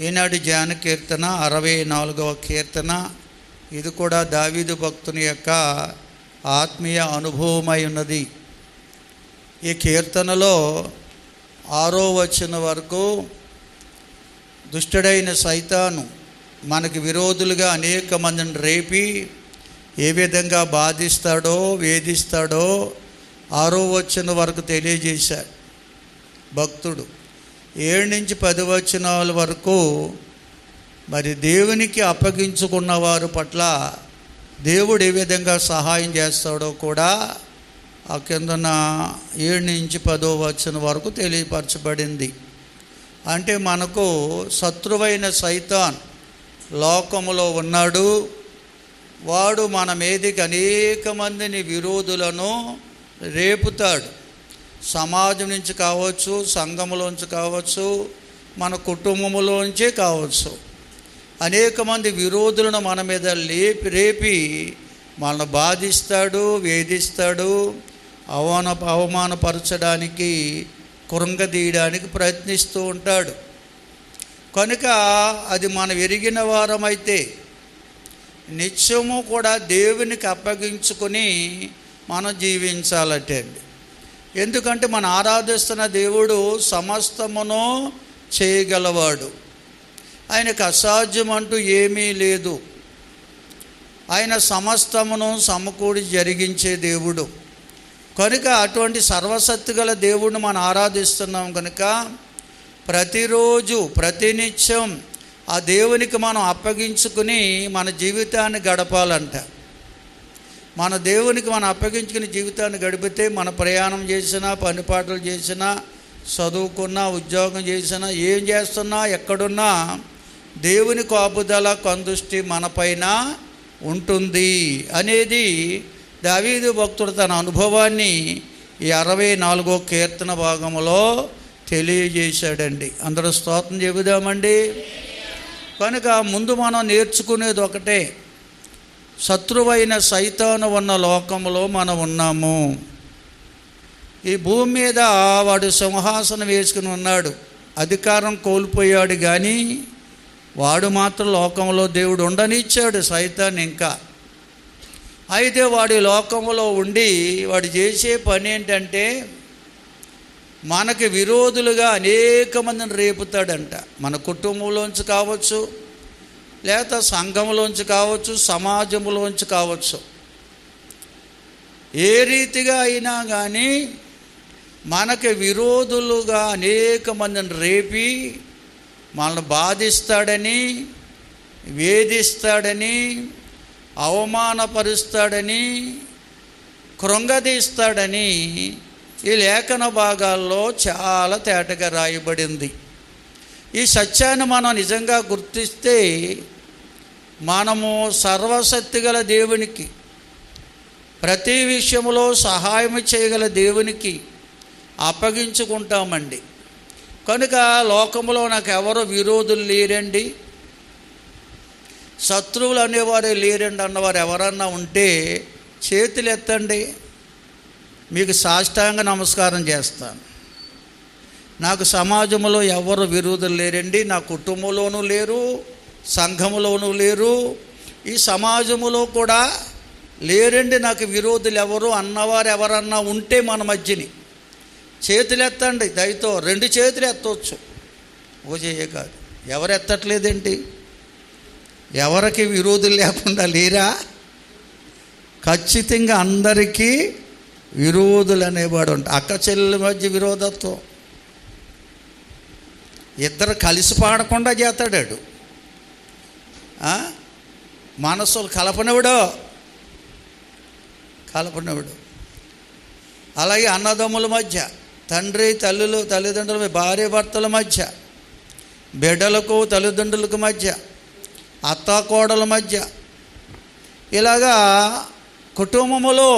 ఈనాటి ధ్యాన కీర్తన 64వ కీర్తన. ఇది కూడా దావీదు భక్తుని యొక్క ఆత్మీయ అనుభవమై ఉన్నది. ఈ కీర్తనలో 6వ వచనం వరకు దుష్టుడైన సైతాను మనకి విరోధులుగా అనేక మందిని రేపి ఏ విధంగా బాధిస్తాడో వేధిస్తాడో 6వ వచనం వరకు తెలియజేశాడు భక్తుడు. 7 నుంచి 10 వచనాల వరకు మరి దేవునికి అప్పగించుకున్న వారి పట్ల దేవుడు ఏ విధంగా సహాయం చేస్తాడో కూడా ఆ కిందన 7 నుంచి 10వ వచనం వరకు తెలియపరచబడింది. అంటే మనకు శత్రువైన సైతాన్ లోకములో ఉన్నాడు. వాడు మన మీదకి అనేక మందిని విరోధులను రేపుతాడు. సమాజం నుంచి కావచ్చు, సంఘములోంచి కావచ్చు, మన కుటుంబంలోంచే కావచ్చు. అనేక మంది విరోధులను మన మీద రేపి మనల్ని బాధిస్తాడు, వేధిస్తాడు, అవమానపరచడానికి, కృంగదీయడానికి ప్రయత్నిస్తూ ఉంటాడు. కనుక అది మనం ఎరిగిన వారమైతే నిత్యము కూడా దేవునికి అప్పగించుకొని మనం జీవించాలటండి. ఎందుకంటే మనం ఆరాధిస్తున్న దేవుడు సమస్తమును చేయగలవాడు. ఆయనకు అసాధ్యం అంటూ ఏమీ లేదు. ఆయన సమస్తమును సమకూడి జరిగించే దేవుడు. కనుక అటువంటి సర్వశక్తి గల దేవుడిని మనం ఆరాధిస్తున్నాం కనుక ప్రతిరోజు ప్రతినిత్యం ఆ దేవునికి మనం అప్పగించుకుని మన జీవితాన్ని గడపాలంట. మన దేవునికి మనం అప్పగించుకుని జీవితాన్ని గడిపితే మన ప్రయాణం చేసినా, పనిపాటలు చేసినా, చదువుకున్నా, ఉద్యోగం చేసినా, ఏం చేస్తున్నా, ఎక్కడున్నా దేవుని కాపుదల కందృష్టి మనపైన ఉంటుంది అనేది దావీదు భక్తుడు తన అనుభవాన్ని ఈ 64వ కీర్తన భాగంలో తెలియజేశాడండి. అందరూ స్తోత్రం చెబుదామండి. కనుక ముందు మనం నేర్చుకునేది ఒకటే, శత్రువైన సైతాను ఉన్న లోకంలో మనం ఉన్నాము. ఈ భూమి మీద వాడు సింహాసనం వేసుకుని ఉన్నాడు, అధికారం కోల్పోయాడు. కానీ వాడు మాత్రం లోకంలో దేవుడు ఉండనిచ్చాడు సైతాన్ని ఇంకా. అయితే వాడి లోకంలో ఉండి వాడు చేసే పని ఏంటంటే మనకి విరోధులుగా అనేక మందిని రేపుతాడంట. మన కుటుంబంలోంచి కావచ్చు, లేక సంఘంలోంచి కావచ్చు, సమాజంలోంచి కావచ్చు. ఏ రీతిగా అయినా కానీ మనకి విరోధులుగా అనేక మందిని రేపి మనల్ని బాధిస్తాడని, వేధిస్తాడని, అవమానపరుస్తాడని, కృంగదీస్తాడని ఈ లేఖన భాగాల్లో చాలా తేటగా రాయబడింది. ఈ సత్యాన్ని మనం నిజంగా గుర్తిస్తే మనము సర్వశక్తి గల దేవునికి, ప్రతి విషయంలో సహాయం చేయగల దేవునికి అప్పగించుకుంటామండి. కనుక లోకంలో నాకు ఎవరు విరోధులు లేరండి, శత్రువులు అనేవారే లేరండి అన్నవారు ఎవరన్నా ఉంటే చేతులు ఎత్తండి, మీకు సాష్టాంగ నమస్కారం చేస్తాను. నాకు సమాజంలో ఎవరు విరోధులు లేరండి, నా కుటుంబంలోనూ లేరు, సంఘంలోనూ లేరు, ఈ సమాజంలో కూడా లేరండి నాకు విరోధులు ఎవరు అన్నవారు ఎవరన్నా ఉంటే మన మధ్యని చేతులు ఎత్తండి. దయతో 2 చేతులు ఎత్తవచ్చు, ఓజేయే కాదు. ఎవరు ఎత్తట్లేదేంటి? ఎవరికి విరోధులు లేకుండా లేరా? ఖచ్చితంగా అందరికీ విరోధులు అనేవాడు ఉంటా. అక్క చెల్లెల మధ్య విరోధత్వం, ఇద్దరు కలిసి పాడకుండా చేస్తాడాడు. మనసులు కలపనివాడు. అలాగే అన్నదమ్ముల మధ్య, తల్లిదండ్రుల భార్య భర్తల మధ్య, బిడ్డలకు తల్లిదండ్రులకు మధ్య, అత్తాకోడల మధ్య, ఇలాగా కుటుంబములో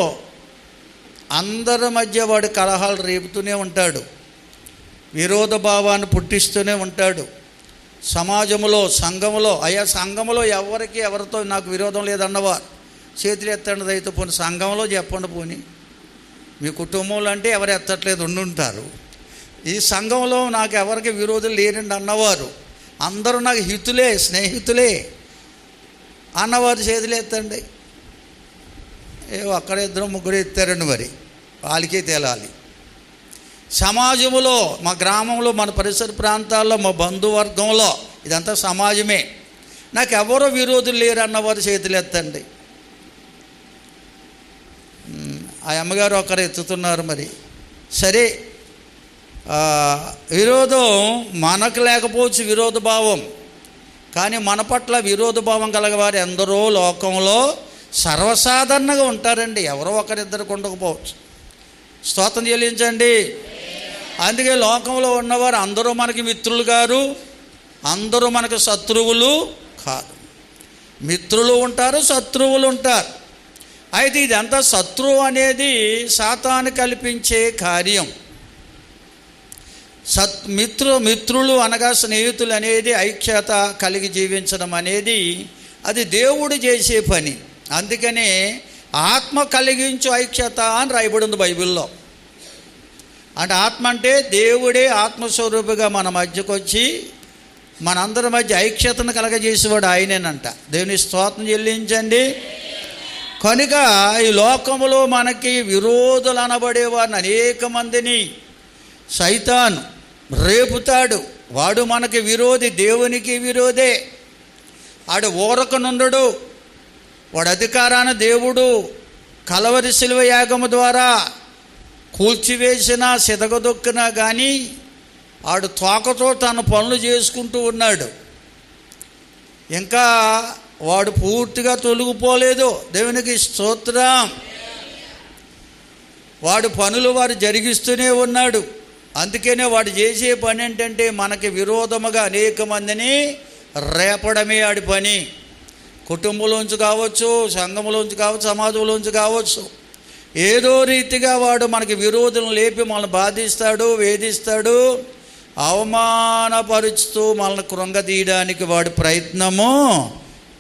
అందరి మధ్య వాడు కలహాలు రేపుతూనే ఉంటాడు, విరోధ భావాన్ని పుట్టిస్తూనే ఉంటాడు. సమాజంలో, సంఘంలో, సంఘంలో ఎవరితో నాకు విరోధం లేదన్నవారు చేతులు ఎత్తండి. దయతో పోనీ సంఘంలో చెప్పండి. పోనీ మీ కుటుంబంలో అంటే ఎవరు ఎత్తట్లేదు ఉండుంటారు. ఈ సంఘంలో నాకు ఎవరికి విరోధులు లేరండి అన్నవారు అందరూ నాకు హితులే, స్నేహితులే అన్నవారు చేతులు ఎత్తండి. అక్కడ ఇద్దరు ముగ్గురు ఎత్తారండి, మరి వాళ్ళకే తేలాలి. సమాజంలో, మా గ్రామంలో, మన పరిసర ప్రాంతాల్లో, మా బంధువర్గంలో, ఇదంతా సమాజమే. నాకు ఎవరో విరోధులు లేరు అన్నవారు చేతులు ఎత్తండి. ఆ అమ్మగారు ఒకరు ఎత్తుతున్నారు. మరి సరే, విరోధం మనకు లేకపోవచ్చు, విరోధ భావం, కానీ మన పట్ల విరోధ భావం కలగవారు ఎందరో లోకంలో సర్వసాధారణంగా ఉంటారండి. ఎవరో ఒకరిద్దరికి ఉండకపోవచ్చు. స్తోత్రం చెల్లించండి. అందుకే లోకంలో ఉన్నవారు అందరూ మనకి మిత్రులు గారు, అందరూ మనకు శత్రువులు కాదు. మిత్రులు ఉంటారు, శత్రువులు ఉంటారు. అయితే ఇదంతా శత్రువు అనేది సాతాను కల్పించే కార్యం. మిత్రులు అనగా స్నేహితులు అనేది ఐక్యత కలిగి జీవించడం అనేది అది దేవుడు చేసే పని. అందుకనే ఆత్మ కలిగించు ఐక్యత అని రాయబడి ఉంది బైబిల్లో. అంటే ఆత్మ అంటే దేవుడే ఆత్మస్వరూపిగా మన మధ్యకు వచ్చి మనందరి మధ్య ఐక్యతను కలగజేసేవాడు ఆయనేనంట. దేవుని స్తోత్రం చెల్లించండి. కనుక ఈ లోకములో మనకి విరోధులు అనబడేవారిని అనేక మందిని సైతాను రేపుతాడు. వాడు మనకి విరోధి, దేవునికి విరోధే. వాడు ఊరకనుండడు. వాడు అధికారాన్ని దేవుడు కలవరి శిలువ యాగము ద్వారా కూల్చివేసినా సిదగదొక్కినా కానీ వాడు తోకతో తన పనులు చేసుకుంటూ ఉన్నాడు. ఇంకా వాడు పూర్తిగా తొలగిపోలేదు. దేవునికి స్తోత్రం. వాడు పనులు వాడు జరిగిస్తూనే ఉన్నాడు. అందుకనే వాడు చేసే పని ఏంటంటే మనకి విరోధముగా అనేక మందిని రేపడమే ఆడి పని. కుటుంబంలోంచి కావచ్చు, సంఘంలోంచి కావచ్చు, సమాజంలోంచి కావచ్చు, ఏదో రీతిగా వాడు మనకి విరోధులను లేపి మనల్ని బాధిస్తాడు, వేధిస్తాడు, అవమానపరుచుతూ మనల్ని కృంగదీయడానికి వాడు ప్రయత్నము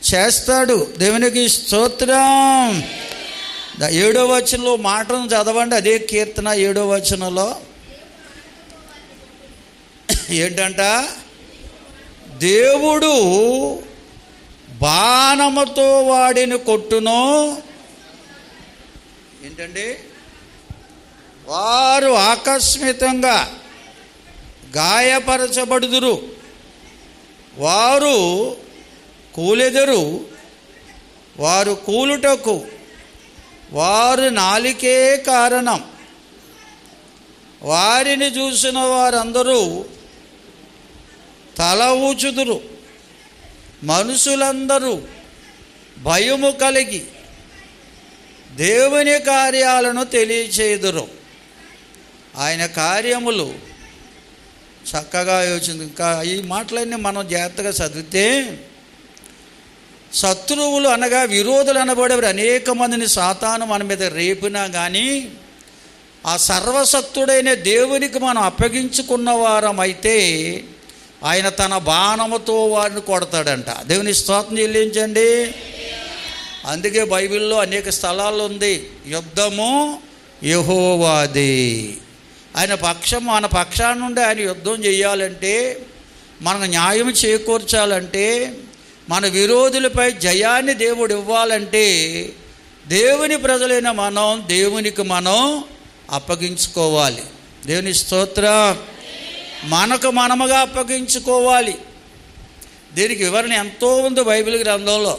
చేస్తాడు. దేవునికి స్తోత్రం. 7వ వచనంలో మాటను చదవండి. అదే కీర్తన 7వ వచనంలో ఏంటంట? దేవుడు బాణముతో వాడిని కొట్టును. ఏంటండి? వారు ఆకస్మికంగా గాయపరచబడుదురు, వారు కూలెదరు, వారు కూలుటకు వారు నాలికే కారణం. వారిని చూసిన వారందరూ తల ఊచుదురు. మనుషులందరూ భయము కలిగి దేవుని కార్యాలను తెలియచేయుదురు. ఆయన కార్యములు చక్కగా యోచింది. ఇంకా ఈ మాటలన్నీ మనం జాగ్రత్తగా చదివితే, శత్రువులు అనగా విరోధులు అనబడేవారు అనేక మందిని సాతాను మన మీద రేపినా కానీ ఆ సర్వశక్తుడైన దేవునికి మనం అప్పగించుకున్న వారమైతే ఆయన తన బాణముతో వారిని కొడతాడంట. దేవుని స్తోత్రం చెల్లించండి. అందుకే బైబిల్లో అనేక స్థలాల్లో ఉంది, యుద్ధము యెహోవాదే. ఆయన మన పక్షాన నుండి ఆయన యుద్ధం చేయాలంటే, మనకు న్యాయం చేకూర్చాలంటే, మన విరోధులపై జయాన్ని దేవుడు ఇవ్వాలంటే దేవుని ప్రజలైన దేవునికి మనం అప్పగించుకోవాలి. దేవుని స్తోత్రం. మనకు మనముగా అప్పగించుకోవాలి. దీనికి వివరణ ఎంతో ఉంది బైబిల్ గ్రంథంలో.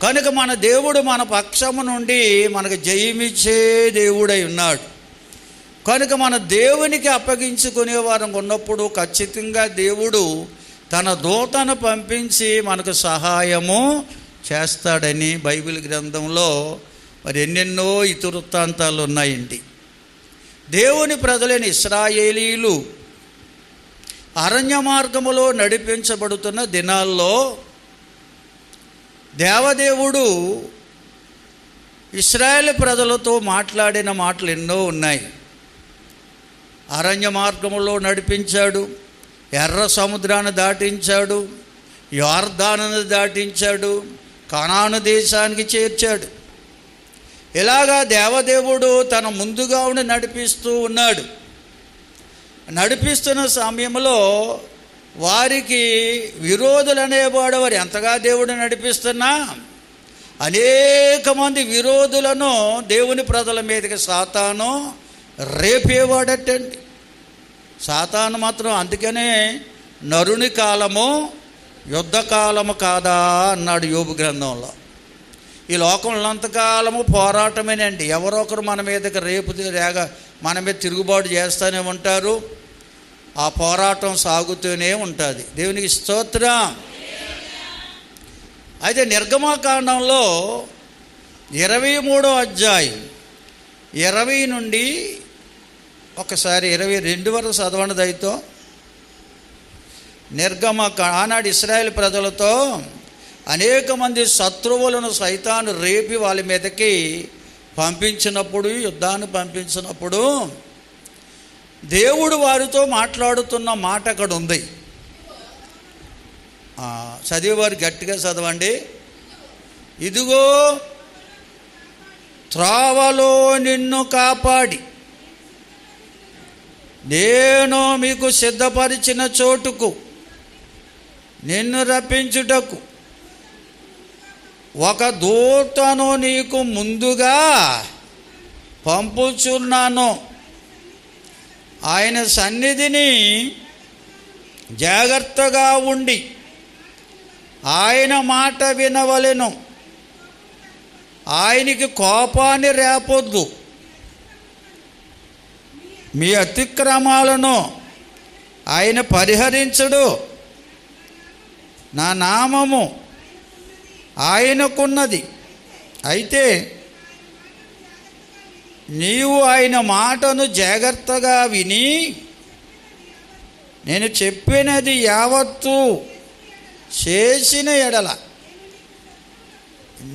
కనుక మన దేవుడు మన పక్షము నుండి మనకు జయమిచ్చే దేవుడై ఉన్నాడు. కనుక మన దేవునికి అప్పగించుకునే వారం ఉన్నప్పుడు ఖచ్చితంగా దేవుడు తన దూతను పంపించి మనకు సహాయము చేస్తాడని బైబిల్ గ్రంథంలో మరి ఎన్నెన్నో ఇతివృత్తాంతాలు ఉన్నాయండి. దేవుని ప్రజలైన ఇశ్రాయేలీలు అరణ్య మార్గములో నడిపించబడుతున్న దినాల్లో దేవదేవుడు ఇశ్రాయేలు ప్రజలతో మాట్లాడిన మాటలు ఎన్నో ఉన్నాయి. అరణ్య మార్గములో నడిపించాడు, ఎర్ర సముద్రాన్ని దాటించాడు, యొర్దానును దాటించాడు, కనాను దేశానికి చేర్చాడు. ఇలాగా దేవదేవుడు తన ముందుగా ఉండి నడిపిస్తూ ఉన్నాడు. నడిపిస్తున్న సమయంలో వారికి విరోధులు అనేవాడు వారు ఎంతగా దేవుడు నడిపిస్తున్నా అనేక మంది విరోధులను దేవుని ప్రజల మీదకి సాతాను రేపేవాడటండి. సాతాను మాత్రం అందుకనే నరుని కాలము యుద్ధకాలము కాదా అన్నాడు యోబు గ్రంథంలో. ఈ లోకంలో అంతకాలము పోరాటమేనండి. ఎవరో ఒకరు మన మీదకి రేపు మన మీద తిరుగుబాటు చేస్తూనే ఉంటారు. ఆ పోరాటం సాగుతూనే ఉంటుంది. దేవునికి స్తోత్రం. అయితే నిర్గమకాండంలో 23వ అధ్యాయం 20 నుండి ఒకసారి 22 వరకు చదవండి దయతో. ఆనాడు ఇశ్రాయేలు ప్రజలతో అనేక మంది శత్రువులను సైతాను రేపి వాళ్ళ మీదకి పంపించినప్పుడు, యుద్ధాన్ని పంపించినప్పుడు దేవుడు వారితో మాట్లాడుతున్న మాట అక్కడ ఉంది. చదివేవారు గట్టిగా చదవండి. ఇదిగో త్రోవలో నిన్ను కాపాడి నేను మీకు సిద్ధపరిచిన చోటుకు నిన్ను రప్పించుటకు ఒక దూతను నీకు ముందుగా పంపుచున్నాను. ఆయన సన్నిధిని జాగ్రత్తగా ఉండి ఆయన మాట వినవలెను. ఆయనకి కోపాన్ని రేపొద్దు. మీ అతిక్రమాలను ఆయన పరిహరించడు. నా నామము ఆయనకున్నది. అయితే నీవు ఆయన మాటను జాగ్రత్తగా విని నేను చెప్పినది యావత్తు చేసిన ఎడల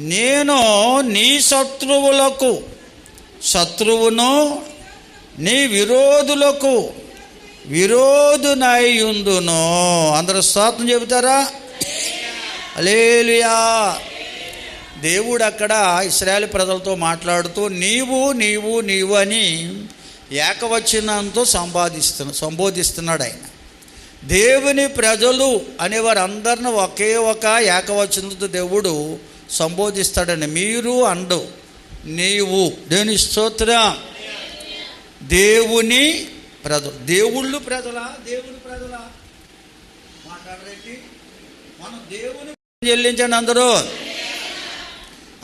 నేను నీ శత్రువులకు శత్రువును, నీ విరోధులకు విరోధునైయుందును. అందరూ స్తోత్రం చెబుతారా? హల్లెలూయా. దేవుడు అక్కడ ఇశ్రాయేలు ప్రజలతో మాట్లాడుతూ నీవు నీవు నీవు అని ఏకవచనంతో సంబోధిస్తున్నాడు ఆయన. దేవుని ప్రజలు అనేవారు అందరిని ఒకే ఒక ఏకవచనంతో దేవుడు సంబోధిస్తాడని. మీరు అండు నీవు. దేవుని స్తోత్రం. దేవుని ప్రజలు, దేవుళ్ళు ప్రజలా, దేవుని ప్రజలా మాట్లాడరేంటి? మనం దేవుని చెల్లించండి అందరూ.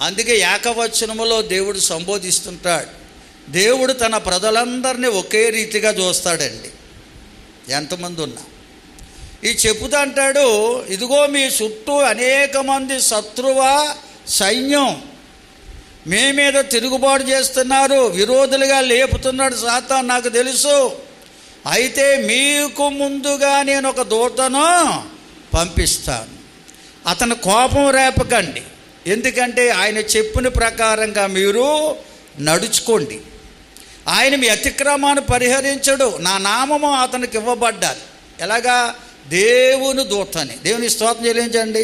అందుకే ఏకవచనములో దేవుడు సంబోధిస్తుంటాడు. దేవుడు తన ప్రజలందరినీ ఒకే రీతిగా చూస్తాడండి, ఎంతమంది ఉన్నా. ఈ చెప్పుతా అంటాడు, ఇదిగో మీ చుట్టూ అనేక మంది శత్రువ సైన్యం మీ మీద తిరుగుబాటు చేస్తున్నారు, విరోధులుగా లేపుతున్నాడు సాతాను, నాకు తెలుసు. అయితే మీకు ముందుగా నేను ఒక దూతను పంపిస్తాను. అతను కోపం రేపకండి, ఎందుకంటే ఆయన చెప్పిన ప్రకారంగా మీరు నడుచుకోండి. ఆయన మీ అతిక్రమాన్ని పరిహరించడు. నా నామము అతనికి ఇవ్వబడ్డాది. ఎలాగా? దేవుని దూతని. దేవుని స్తోత్రం చెల్లించండి.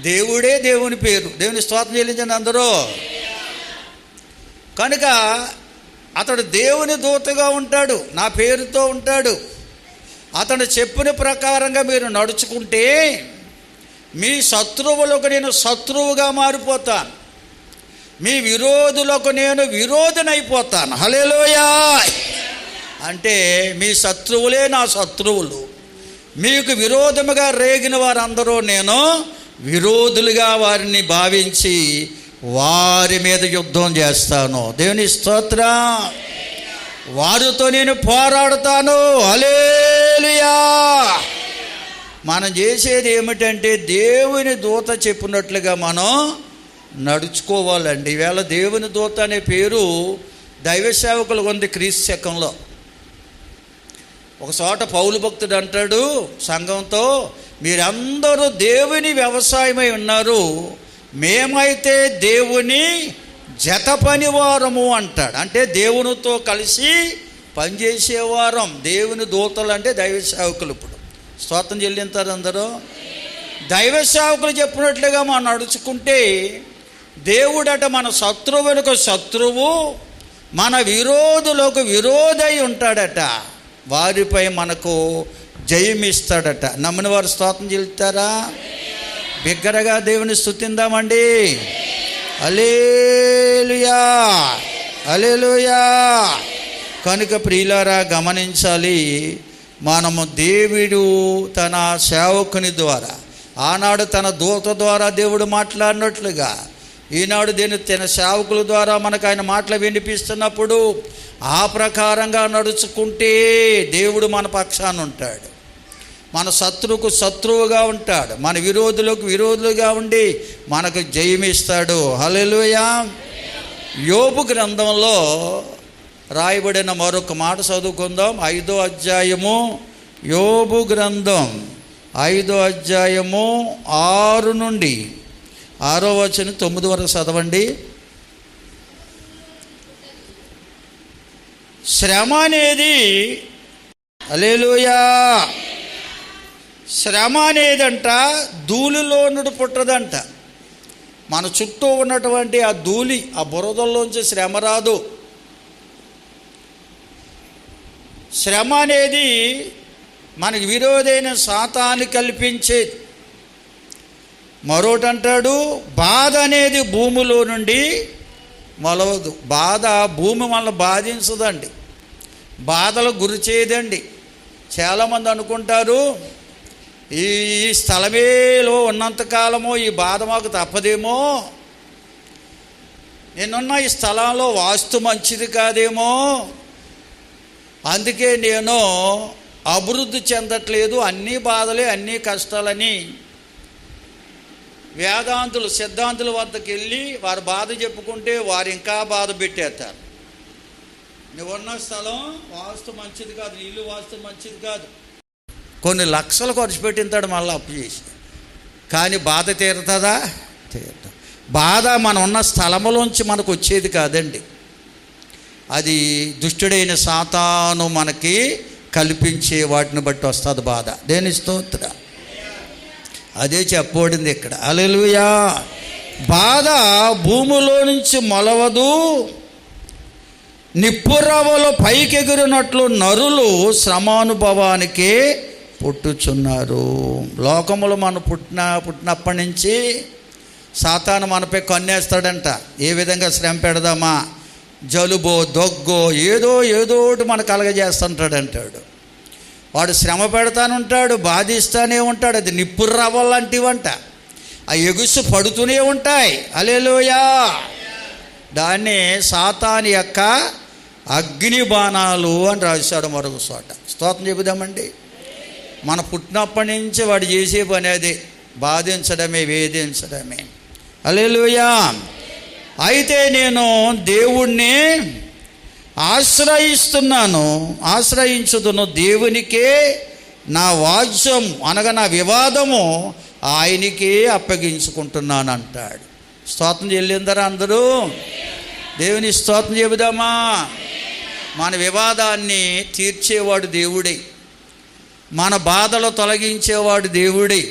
దేవుడే దేవుని పేరు. దేవుని స్తోత్రం చెల్లించండి అందరూ. కనుక అతడు దేవుని దూతగా ఉంటాడు, నా పేరుతో ఉంటాడు. అతడు చెప్పిన ప్రకారంగా మీరు నడుచుకుంటే మీ శత్రువులకు నేను శత్రువుగా మారిపోతాను, మీ విరోధులకు నేను విరోధినైపోతాను. హల్లెలూయా. అంటే మీ శత్రువులే నా శత్రువులు, మీకు విరోధముగా రేగిన వారందరూ నేను విరోధులుగా వారిని భావించి వారి మీద యుద్ధం చేస్తాను. దేవుని స్తోత్రం. వారితో నేను పోరాడుతాను. హల్లెలూయా. మనం చేసేది ఏమిటంటే దేవుని దూత చెప్పినట్లుగా మనం నడుచుకోవాలండి. ఈవేళ దేవుని దూత అనే పేరు దైవ సేవకులకు ఉంది. క్రీస్తు శకంలో ఒక చోట పౌలు భక్తుడు అంటాడు సంఘంతో, మీరందరూ దేవుని వ్యవసాయమై ఉన్నారు, మేమైతే దేవుని జత పనివారము అంటాడు. అంటే దేవునితో కలిసి పనిచేసేవారం. దేవుని దూతలు అంటే దైవ సేవకులు. ఇప్పుడు స్తోత్రం చెల్లింతారు అందరూ. దైవ సేవకులు చెప్పినట్లుగా మనం నడుచుకుంటే దేవుడట మన శత్రువులకు శత్రువు, మన విరోధులకు విరోధై ఉంటాడట. వారిపై మనకు జయమిస్తాడట. నమ్మిన వారు స్తోత్రం చెల్లుతారా? బిగ్గరగా దేవుని స్తుతిందామండి. హల్లెలూయా, హల్లెలూయా. కనుక ప్రియులారా గమనించాలి, మనము దేవుడు తన సేవకుని ద్వారా, ఆనాడు తన దూత ద్వారా దేవుడు మాట్లాడినట్లుగా ఈనాడు తన సేవకుల ద్వారా మనకు ఆయన మాటలు వినిపిస్తున్నప్పుడు ఆ ప్రకారంగా నడుచుకుంటే దేవుడు మన పక్షాన ఉంటాడు. మన శత్రువుకు శత్రువుగా ఉంటాడు, మన విరోధులకు విరోధులుగా ఉండి మనకు జయమిస్తాడు. హల్లెలూయా. యోబు గ్రంథంలో రాయబడిన మరొక మాట చదువుకుందాం. 5వ అధ్యాయము, యోబు గ్రంథం 5వ అధ్యాయము 6 నుండి 6వ వచనం 9 వరకు చదవండి. శ్రమ అనేది, హల్లెలూయా, శ్రమ అనేదంట ధూళిలో నుండి పుట్టదంట. మన చుట్టూ ఉన్నటువంటి ఆ ధూళి, ఆ బురదల్లోంచి శ్రమ రాదు. శ్రమ అనేది మనకి విరోధైన సాతాను కల్పించేది. మరోటి అంటాడు, బాధ అనేది భూమిలో నుండి మొలవదు. బాధ భూమి మనల్ని బాధించదండి, బాధలకు గురి చేయదండి. చాలామంది అనుకుంటారు, ఈ స్థలమేలో ఉన్నంతకాలమో ఈ బాధ మాకు తప్పదేమో, నేనున్న ఈ స్థలంలో వాస్తు మంచిది కాదేమో, అందుకే నేను అభివృద్ధి చెందట్లేదు, అన్నీ బాధలే అన్నీ కష్టాలని వేదాంతులు సిద్ధాంతుల వద్దకు వెళ్ళి వారు బాధ చెప్పుకుంటే వారు ఇంకా బాధ పెట్టేస్తారు. నువ్వున్న స్థలం వాస్తు మంచిది కాదు, నీ ఇల్లు వాస్తు మంచిది కాదు, కొన్ని లక్షలు ఖర్చు పెట్టింతాడు మళ్ళీ అప్పు చేసి, కానీ బాధ తీరుతుందా? తీరుతుంది. బాధ మనం ఉన్న స్థలంలోంచి మనకు వచ్చేది కాదండి, అది దుష్టుడైన సాతాను మనకి కల్పించే వాటిని బట్టి వస్తుంది బాధ. దేని స్తోత్రం, అదే చెప్పబడింది ఇక్కడ. హల్లెలూయా. బాధ భూమిలో నుంచి మొలవదు, నిప్పురవ్వలు పైకెగిరినట్లు నరులు శ్రమానుభవానికి పుట్టుచున్నారు. లోకములు మనం పుట్టినప్పటి నుంచి సాతాను మనపై కన్నేస్తాడంట. ఏ విధంగా శ్రమ పెడదామా, జలుబో దగ్గో ఏదో ఒకటి మనకు కలగజేస్తుంటాడంటాడు. వాడు శ్రమ పెడతానుంటాడు, బాధిస్తూనే ఉంటాడు. అది నిప్పురు రవ్వలాంటివంట, ఆ ఎగుసు పడుతూనే ఉంటాయి. హల్లెలూయా. దాన్ని సాతాను యొక్క అగ్ని బాణాలు అని రాశాడు మరొక చోట. స్తోత్రం చెబుదామండి. మన పుట్టినప్పటి నుంచి వాడు చేసే పని అదే, బాధించడమే, వేధించడమే. హల్లెలూయా. అయితే నేను దేవుణ్ణి ఆశ్రయించుదును, దేవునికే నా వాజ్యం అనగా నా వివాదము ఆయనకే అప్పగించుకుంటున్నాను అంటాడు. స్తోత్రం చెల్లిందరా అందరూ? దేవుని స్తోత్రం చెబుదామా. మన వివాదాన్ని తీర్చేవాడు దేవుడే, మన బాధలు తొలగించేవాడు దేవుడే.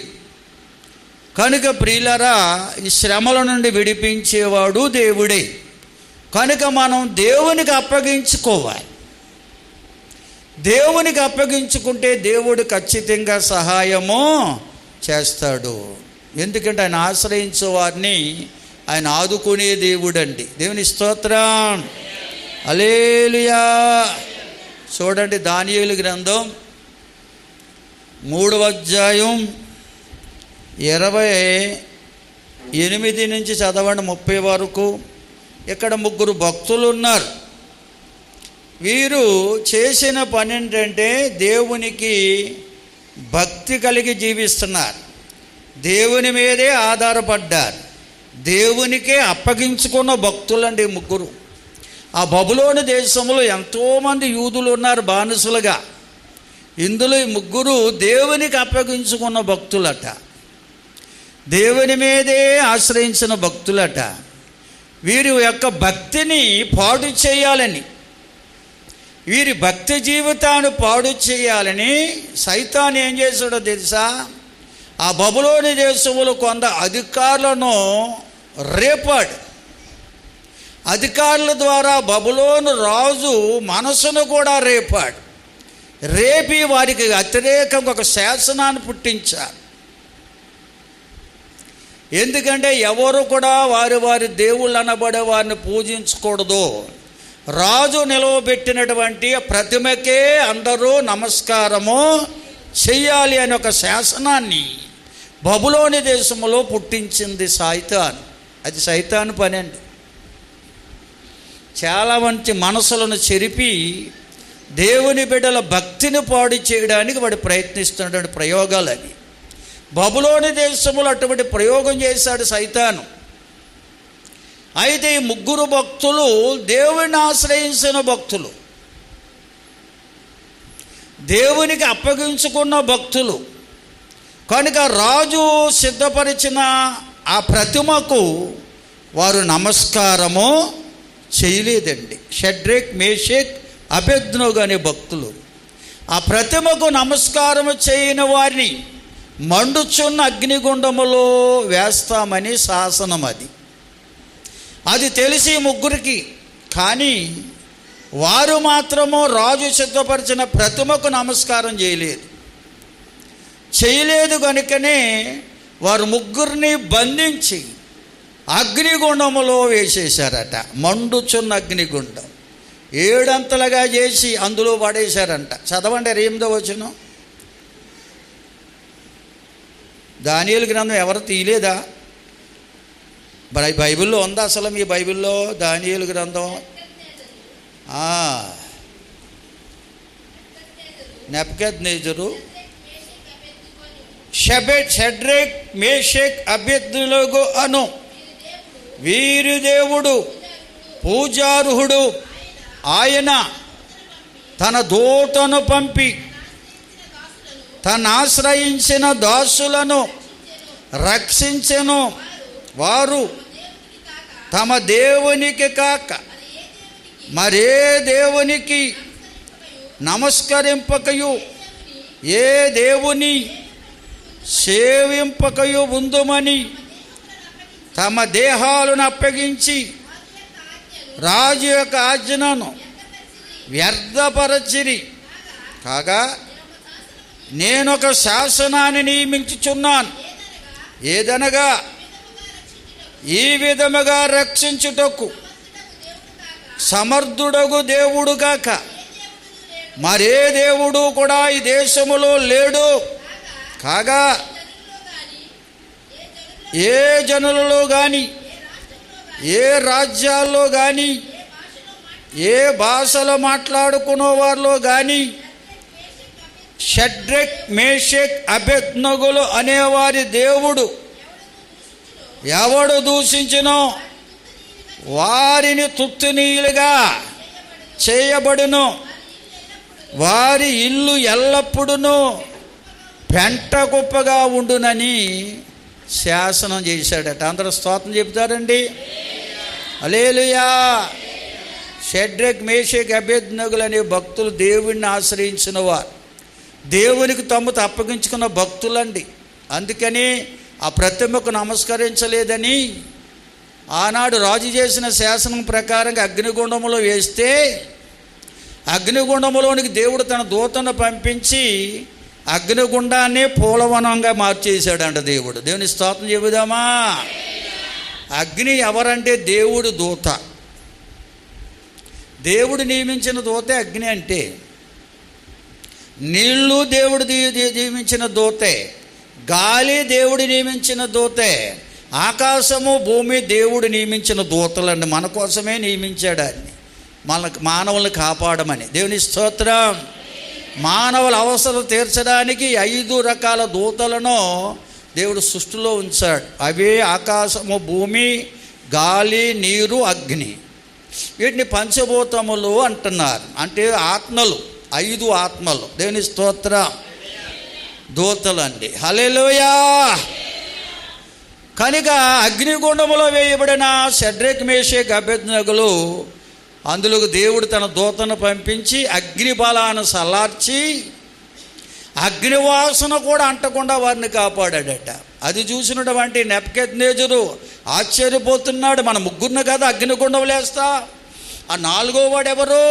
కనుక ప్రియులరా, ఈ శ్రమల నుండి విడిపించేవాడు దేవుడే. కనుక మనం దేవునికి అప్పగించుకోవాలి. దేవునికి అప్పగించుకుంటే దేవుడు ఖచ్చితంగా సహాయము చేస్తాడు. ఎందుకంటే ఆయన ఆశ్రయించే వారిని ఆయన ఆదుకునే దేవుడండి. దేవుని స్తోత్రం. హల్లెలూయా. చూడండి, దానియేలు గ్రంథం 3వ అధ్యాయం 28 నుంచి చదవండి 30 వరకు. ఇక్కడ 3 భక్తులు ఉన్నారు. వీరు చేసిన పని ఏంటంటే దేవునికి భక్తి కలిగి జీవిస్తున్నారు, దేవుని మీదే ఆధారపడ్డారు, దేవునికే అప్పగించుకున్న భక్తులండి 3. ఆ బబులోను దేశంలో ఎంతోమంది యూదులు ఉన్నారు బానిసలుగా. ఇందులో ఈ 3 దేవునికి అప్పగించుకున్న భక్తులట, దేవుని మీదే ఆశ్రయించిన భక్తులట. వీరి యొక్క భక్తిని పాడు చేయాలని, వీరి భక్తి జీవితాన్ని పాడు చేయాలని సైతాను ఏం చేశాడో తెలుసా? ఆ బబులోని దేశంలో కొంత అధికారులను రేపాడు. అధికారుల ద్వారా బబులోను రాజు మనసును కూడా రేపాడు. రేపి వారికి వ్యతిరేకంగా ఒక శాసనాన్ని పుట్టించారు. ఎందుకంటే ఎవరు కూడా వారి వారి దేవుళ్ళు అనబడే వారిని పూజించకూడదు. రాజు నిలవబెట్టినటువంటి ప్రతిమకే అందరూ నమస్కారము చెయ్యాలి అనే ఒక శాసనాన్ని బబులోని దేశంలో పుట్టించింది సైతాన్. అది సైతాన్ పని అండి. చాలా మంచి మనసులను చెరిపి దేవుని బిడ్డల భక్తిని పాడు చేయడానికి వాడు ప్రయత్నిస్తున్నటువంటి ప్రయోగాలు అవి. బబులోని దేశంలో అటువంటి ప్రయోగం చేశాడు సైతాను. అయితే ఈ ముగ్గురు భక్తులు దేవుని ఆశ్రయించిన భక్తులు, దేవునికి అప్పగించుకున్న భక్తులు కనుక రాజు సిద్ధపరిచిన ఆ ప్రతిమకు వారు నమస్కారము చేయలేదండి. షడ్రేక్, మేషేక్, అబేద్నెగో అనే భక్తులు ఆ ప్రతిమకు నమస్కారం చేయని వారిని మండుచున్న అగ్నిగుండములో వేస్తామని శాసనం. అది తెలిసి ముగ్గురికి. కానీ వారు మాత్రము రాజు సిద్ధపరిచిన ప్రతిమకు నమస్కారం చేయలేదు కనుకనే వారు ముగ్గురిని బంధించి అగ్నిగుండములో వేసేశారట. మండుచున్న అగ్నిగుండం 7 అంతలుగా చేసి అందులో పడేశారంట. చదవండి 8వ వచనం. దానియేలు గ్రంథం ఎవరు తీయలేదా? బైబిల్లో ఉందా అసలు? మీ బైబిల్లో దానియేలు గ్రంథం? నెబుకద్నెజరు, షడ్రేక్, మేషేక్, అబేద్నెగో అను వీరి దేవుడు పూజార్హుడు. ఆయన తన దూతను పంపి తను ఆశ్రయించిన దాసులను రక్షించెను. వారు తమ దేవునికి కాక మరే దేవునికి నమస్కరింపకయు ఏ దేవుని సేవింపకయు ఉందుమని తమ దేహాలను అప్పగించి రాజు యొక్క ఆజ్ఞను వ్యర్థపరచిరి. కాగా నేనొక శాసనాన్ని నియమించుచున్నాను. ఏదనగా ఈ విధముగా రక్షించుటకు సమర్థుడగు దేవుడు కాక మరే దేవుడు కూడా ఈ దేశములో లేడు. కాగా ఏ జనులలో కానీ ఏ రాజ్యాల్లో కానీ ఏ భాషలో మాట్లాడుకునే వారిలో కానీ షడ్రెక్, మేషేక్, అబేద్నెగోలు అనేవారి దేవుడు ఎవడు దూషించినో వారిని తుత్తునీయులుగా చేయబడును. వారి ఇల్లు ఎల్లప్పుడూ పెంట కుప్పగా ఉండునని శాసనం చేశాడట. అందరూ స్తోత్రం చెప్తారండి. హల్లెలూయా. షడ్రెక్, మేషేక్, అబేద్నెగోలు అనే భక్తులు దేవుణ్ణి ఆశ్రయించిన వారు, దేవునికి తమకు అప్పగించుకున్న భక్తులండి. అందుకని ఆ ప్రతిమకు నమస్కరించలేదని ఆనాడు రాజు చేసిన శాసనం ప్రకారంగా అగ్నిగుండములో వేస్తే అగ్నిగుండములోనికి దేవుడు తన దూతను పంపించి అగ్నిగుండాన్ని పూలవనంగా మార్చేశాడంట దేవుడు. దేవుని స్తోత్రం చెబుదామా. అగ్ని ఎవరంటే దేవుడు దూత. దేవుడు నియమించిన దూతే అగ్ని. అంటే నీళ్లు దేవుడు నియమించిన దూతే, గాలి దేవుడు నియమించిన దూతే, ఆకాశము భూమి దేవుడు నియమించిన దూతలండి. మన కోసమే నియమించాడు అన్ని, మానవుల్ని కాపాడమని. దేవుని స్తోత్రం. మానవుల అవసరం తీర్చడానికి 5 రకాల దూతలను దేవుడు సృష్టిలో ఉంచాడు. అవే ఆకాశము, భూమి, గాలి, నీరు, అగ్ని. వీటిని పంచభూతములు అంటున్నారు. అంటే ఆత్మలు, 5 ఆత్మలు. దేవుని స్తోత్రం. దూతలండి. హల్లెలూయా. కనుక అగ్నిగుండములో వేయబడిన షడ్రెక్, మేషేక్, అబేద్నెగోలు అందులోకి దేవుడు తన దూతను పంపించి అగ్ని బలాన్ని సల్లార్చి అగ్నివాసన కూడా అంటకుండా వారిని కాపాడాడట. అది చూసినటువంటి నెబుకద్నెజరు ఆశ్చర్యపోతున్నాడు. మన ముగ్గురిని కదా అగ్నిగుండం లేస్తా, ఆ 4వ వాడు ఎవరు?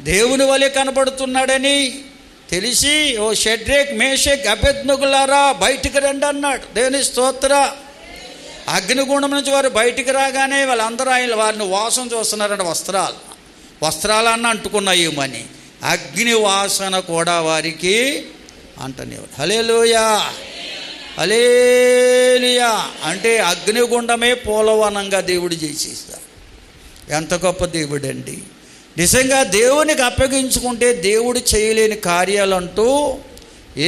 దేవుని వలె కనబడుతున్నాడని తెలిసి, ఓ షడ్రేక్ మేషక్ అబేద్నెగోలారా బయటికి రండి అన్నాడు. దేవుని స్తోత్ర. అగ్నిగుండం నుంచి వారు బయటికి రాగానే వాళ్ళందరూ వారిని వాసన చూస్తున్నారంట. వస్త్రాలన్న అంటుకున్నాయేమని అగ్ని వాసన కూడా వారికి అంటనేవాడు. హల్లెలూయా, హల్లెలూయా. అంటే అగ్నిగుండమే పోలవనంగా దేవుడు చేసేస్తాడు. ఎంత గొప్ప దేవుడు అండి. నిజంగా దేవునికి అప్పగించుకుంటే దేవుడు చేయలేని కార్యాలంటూ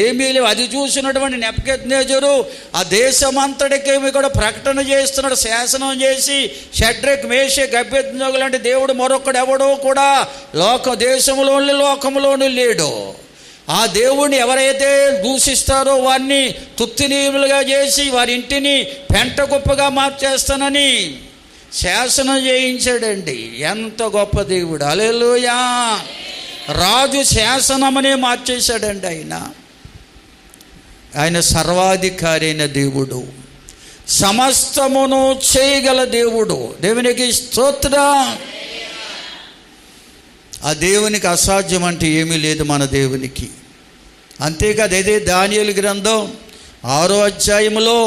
ఏమీ లేవు. అది చూసినటువంటి నెబుకద్నెజరు ఆ దేశమంతటికి కూడా ప్రకటన చేస్తున్నాడు, శాసనం చేసి, షడ్రక్ మేషక్ అబేద్నెగో లాంటి దేవుడు మరొకడు ఎవడో కూడా దేశంలోని లోకంలోనూ లేడు. ఆ దేవుడిని ఎవరైతే దూషిస్తారో వారిని తుత్తినీయులుగా చేసి వారి ఇంటిని పెంట కుప్పగా మార్చేస్తానని శాసనం చేయించాడండి. ఎంత గొప్ప దేవుడు. హల్లెలూయా. రాజు శాసనమనే మార్చేశాడండి. ఆయన సర్వాధికారి అయిన దేవుడు, సమస్తమును చేయగల దేవుడు. దేవునికి స్తోత్రం. ఆ దేవునికి అసాధ్యం అంటే ఏమీ లేదు మన దేవునికి. అంతేకాదు, అదే దానియేలు గ్రంథం 6వ అధ్యాయంలో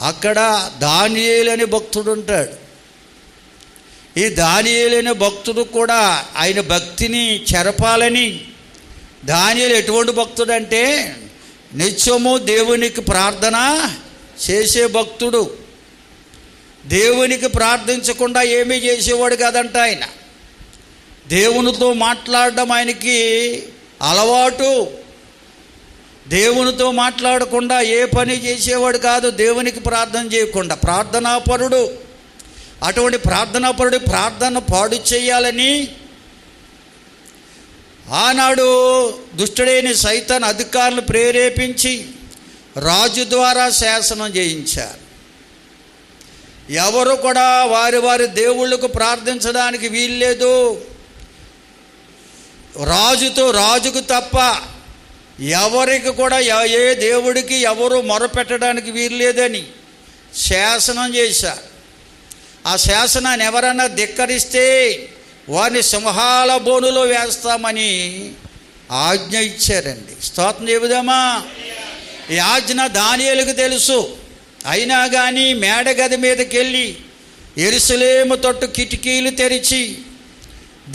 అక్కడ దానియేలు అనే భక్తుడు ఉంటాడు. ఈ దానియేలు అనే భక్తుడు కూడా ఆయన భక్తిని చెరపాలని, దానియేలు ఎటువంటి భక్తుడు అంటే నిత్యము దేవునికి ప్రార్థన చేసే భక్తుడు. దేవునికి ప్రార్థించకుండా ఏమీ చేసేవాడు కాదంట. ఆయన దేవునితో మాట్లాడడం ఆయనకి అలవాటు. దేవునితో మాట్లాడకుండా ఏ పని చేసేవాడు కాదు, దేవునికి ప్రార్థన చేయకుండా. ప్రార్థనాపరుడు. అటువంటి ప్రార్థనాపరుడు ప్రార్థన పాడు చేయాలని ఆనాడు దుష్టుడైన సైతాన్ అధికారులు ప్రేరేపించి రాజు ద్వారా శాసనం చేయించారు. ఎవరు కూడా వారి వారి దేవుళ్ళకు ప్రార్థించడానికి వీల్లేదు. రాజుకు తప్ప ఎవరికి కూడా ఏ దేవుడికి ఎవరు మొరపెట్టడానికి వీల్లేదని శాసనం చేశారు. ఆ శాసనాన్ని ఎవరన్నా ధిక్కరిస్తే వారిని సింహాల బోనులో వేస్తామని ఆజ్ఞ ఇచ్చారండి. స్తోత్రం చెబుదామా. ఈ ఆజ్ఞ దానియేలుకు తెలుసు. అయినా కానీ మేడగది మీదకి వెళ్ళి యెరూషలేము తట్టు కిటికీలు తెరిచి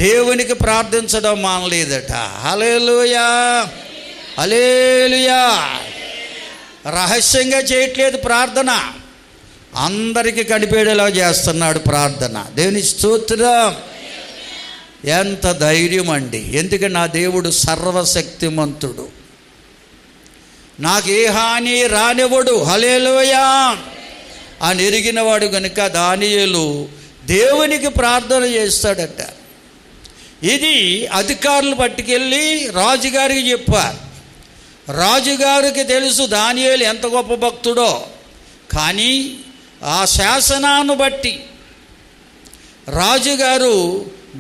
దేవునికి ప్రార్థించడం మానలేదట. హల్లెలూయా, హల్లెలూయా. రహస్యంగా చేయట్లేదు ప్రార్థన, అందరికీ కనిపేడేలా చేస్తున్నాడు ప్రార్థన. దేవుని స్తోత్రం. ఎంత ధైర్యం అండి. ఎందుకంటే నా దేవుడు సర్వశక్తిమంతుడు, నాకు ఏ హాని రానివ్వడు. హల్లెలూయా అని ఎరిగినవాడు కనుక దానియేలు దేవునికి ప్రార్థన చేస్తాడట. ఇది అధికారులు పట్టుకెళ్ళి రాజుగారికి చెప్పారు. రాజుగారికి తెలుసు దానియేలు ఎంత గొప్ప భక్తుడో. కానీ ఆ శాసనాన్ని బట్టి రాజుగారు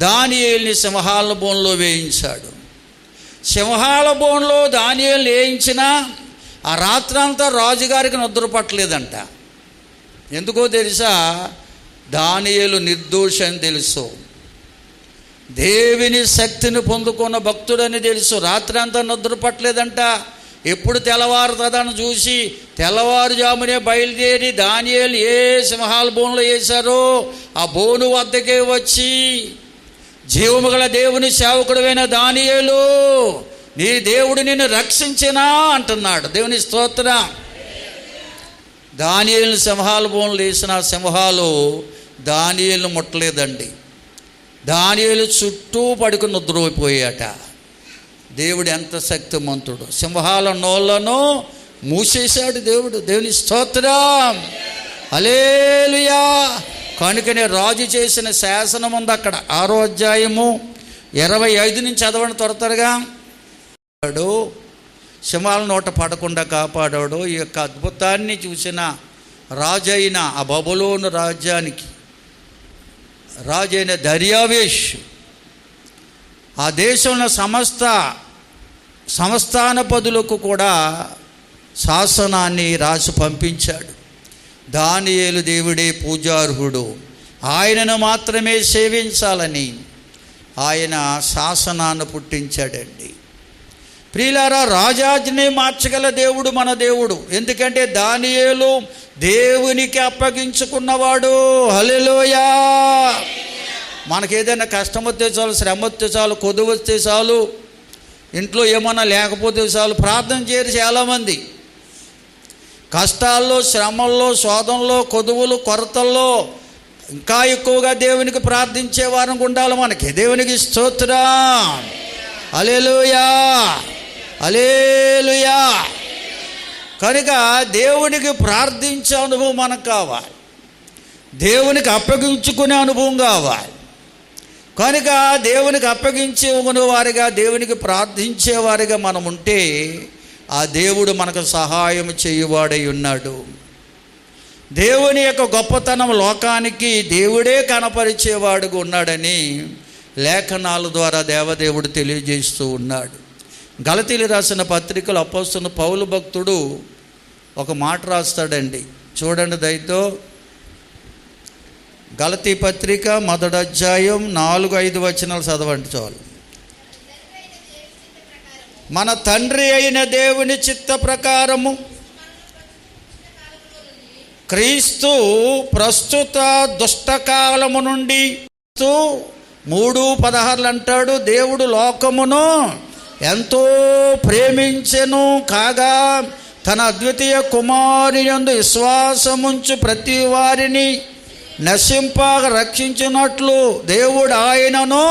దానియేలుని సింహాల బోన్లో వేయించాడు. సింహాల బోన్లో దానియేలుని వేయించినా ఆ రాత్రంతా రాజుగారికి నిద్ర పట్టలేదంట. ఎందుకో తెలుసా? దానియేలు నిర్దోషి అని తెలుసు, దేవుని శక్తిని పొందుకున్న భక్తుడని తెలుసు. రాత్రి అంతా నిద్ర పట్టలేదంట. ఎప్పుడు తెల్లవారుతుందని చూసి తెల్లవారుజామునే బయలుదేరి దానియేలు ఏ సింహాల బోన్లో వేశారో ఆ బోను వద్దకే వచ్చి, జీవము గల దేవుని సేవకుడైన దానియేలు, నీ దేవుడు నిన్ను రక్షించినా అంటున్నాడు. దేవుని స్తోత్రం. దానియేలు సింహాల బోన్లు వేసిన సింహాలు దానియేలు ముట్టలేదండి. దానియేలు చుట్టూ పడుకుని నిద్రపోయాట. దేవుడు ఎంత శక్తిమంతుడు. సింహాల నోళ్లను మూసేశాడు దేవుడు. దేవుని స్తోత్రం. హల్లెలూయా. కనుకనే రాజు చేసిన శాసనం ఉంది అక్కడ 6వ అధ్యాయము 25 నుంచి చదవండి త్వరగా. సింహాల నోట పడకుండా కాపాడాడు. ఈ యొక్క అద్భుతాన్ని చూసిన రాజైన ఆ బబులోను రాజ్యానికి రాజైన దర్యావేష్ ఆ దేశంలో సంస్థానపదులకు కూడా శాసనాన్ని రాసి పంపించాడు. దానియేలు దేవుడే పూజార్హుడు, ఆయనను మాత్రమే సేవించాలని ఆయన శాసనాన్ని పుట్టించాడండి. ప్రియులారా, రాజాజ్ఞని మార్చగల దేవుడు మన దేవుడు. ఎందుకంటే దానియేలు దేవునికి అప్పగించుకున్నవాడు. హల్లెలూయా. మనకేదైనా కష్టం వస్తే చాలు, శ్రమ వస్తే చాలు, కొదువు వస్తే చాలు, ఇంట్లో ఏమన్నా లేకపోతే చాలు ప్రార్థన చేయరు చాలామంది. కష్టాల్లో, శ్రమల్లో, శోధనలో, కొదువులు, కొరతల్లో ఇంకా ఎక్కువగా దేవునికి ప్రార్థించే వారం ఉండాలి మనకి. దేవునికి స్తోత్రం. హల్లెలూయా, హల్లెలూయా. కనుక దేవునికి ప్రార్థించే అనుభవం మనకు కావాలి, దేవునికి అప్పగించుకునే అనుభవం కావాలి. కనుక దేవునికి అప్పగించుకునే వారిగా, దేవునికి ప్రార్థించేవారిగా మనం ఉంటే ఆ దేవుడు మనకు సహాయం చేయువాడై ఉన్నాడు. దేవుని యొక్క గొప్పతనం లోకానికి దేవుడే కనపరిచేవాడుగా ఉన్నాడని లేఖనాల ద్వారా దేవదేవుడు తెలియజేస్తూ ఉన్నాడు. గలతీలు రాసిన పత్రికలు అపోస్తలుడైన పౌలు భక్తుడు ఒక మాట రాస్తాడండి, చూడండి దయతో. గలతీ పత్రిక 1వ అధ్యాయం 4-5 వచనాలు చదవండి చాలు. మన తండ్రి అయిన దేవుని చిత్త ప్రకారము క్రీస్తు ప్రస్తుత దుష్టకాలము నుండి 3:16 అంటాడు, దేవుడు లోకమును ఎంతో ప్రేమించెను కాగా తన అద్వితీయ కుమారుని యందు విశ్వాసముంచు ప్రతి వారిని నశింపక రక్షించినట్లు దేవుడు ఆయనను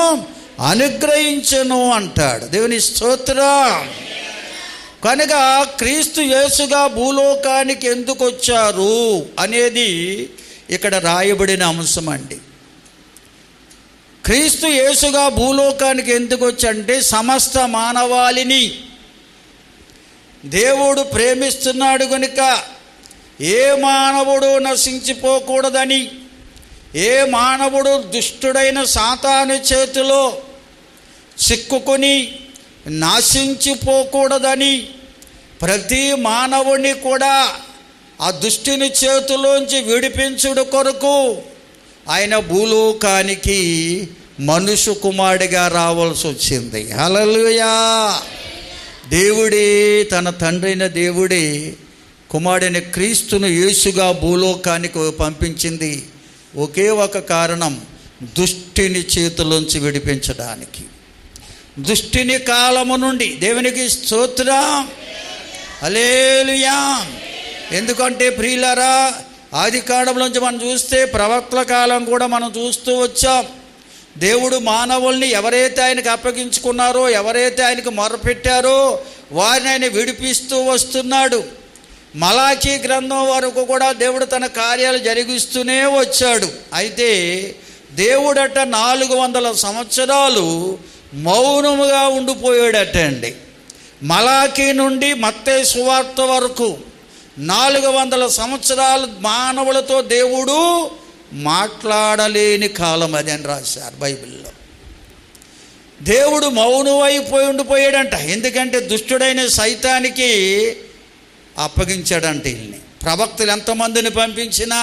అనుగ్రహించెను అంటాడు. దేవుని స్తోత్రం. కనుక క్రీస్తు యేసుగా భూలోకానికి ఎందుకు వచ్చారు అనేది ఇక్కడ రాయబడిన అంశం అండి. క్రీస్తు యేసుగా భూలోకానికి ఎందుకు వచ్చంటే సమస్త మానవాళిని దేవుడు ప్రేమిస్తున్నాడు కనుక ఏ మానవుడు నశించిపోకూడదని, ఏ మానవుడు దుష్టుడైన సాతాను చేతిలో చిక్కుకొని నాశించిపోకూడదని, ప్రతి మానవుని కూడా ఆ దుష్టుని చేతిలోంచి విడిపించుడు కొరకు ఆయన భూలోకానికి మనుష్య కుమారుడిగా రావాల్సి వచ్చింది. హల్లెలూయా. దేవుడే, తన తండ్రైన దేవుడే కుమారుడైన క్రీస్తును యేసుగా భూలోకానికి పంపించింది ఒకే ఒక కారణం, దుష్టిని చేతిలోంచి విడిపించడానికి. దుష్టిని కాలము నుండి దేవునికి స్తోత్రం. హల్లెలూయా. ఎందుకంటే ప్రియులారా, ఆది కాండంలోంచి మనం చూస్తే ప్రవక్తల కాలం కూడా మనం చూస్తూ వచ్చాం. దేవుడు మానవుల్ని ఎవరైతే ఆయనకు అప్పగించుకున్నారో, ఎవరైతే ఆయనకు మొరపెట్టారో వారిని ఆయన విడిపిస్తూ వస్తున్నాడు. మలాకీ గ్రంథం వరకు కూడా దేవుడు తన కార్యాలు జరిగిస్తూనే వచ్చాడు. అయితే దేవుడట 400 సంవత్సరాలు మౌనముగా ఉండిపోయాడట అండి. మలాకీ నుండి మత్తయి సువార్త వరకు 400 సంవత్సరాలు మానవులతో దేవుడు మాట్లాడలేని కాలం అది అని రాశారు బైబిల్లో. దేవుడు మౌనమైపోయి ఉండిపోయాడంట. ఎందుకంటే దుష్టుడైన సైతానికి అప్పగించాడంట వీళ్ళని. ప్రవక్తలు ఎంతమందిని పంపించినా,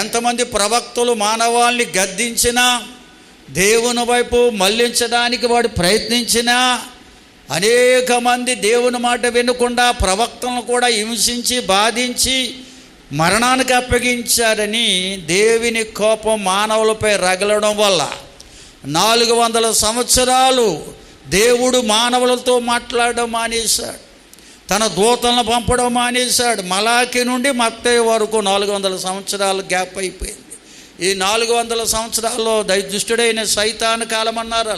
ఎంతమంది ప్రవక్తలు మానవాళ్ళని గద్దించినా, దేవుని వైపు మళ్లించడానికి వాడు ప్రయత్నించినా, అనేక మంది దేవుని మాట వినకుండా ప్రవక్తలను కూడా హింసించి బాధించి మరణానికి అప్పగించారని దేవుని కోపం మానవులపై రగలడం వల్ల 400 సంవత్సరాలు దేవుడు మానవులతో మాట్లాడడం మానేశాడు. తన దూతలను పంపడం మానేశాడు. మలాకి నుండి మత్తయి వరకు 400 సంవత్సరాలు గ్యాప్ అయిపోయింది. ఈ 400 సంవత్సరాల్లో దుష్టుడైన సైతాను కాలం అన్నారు,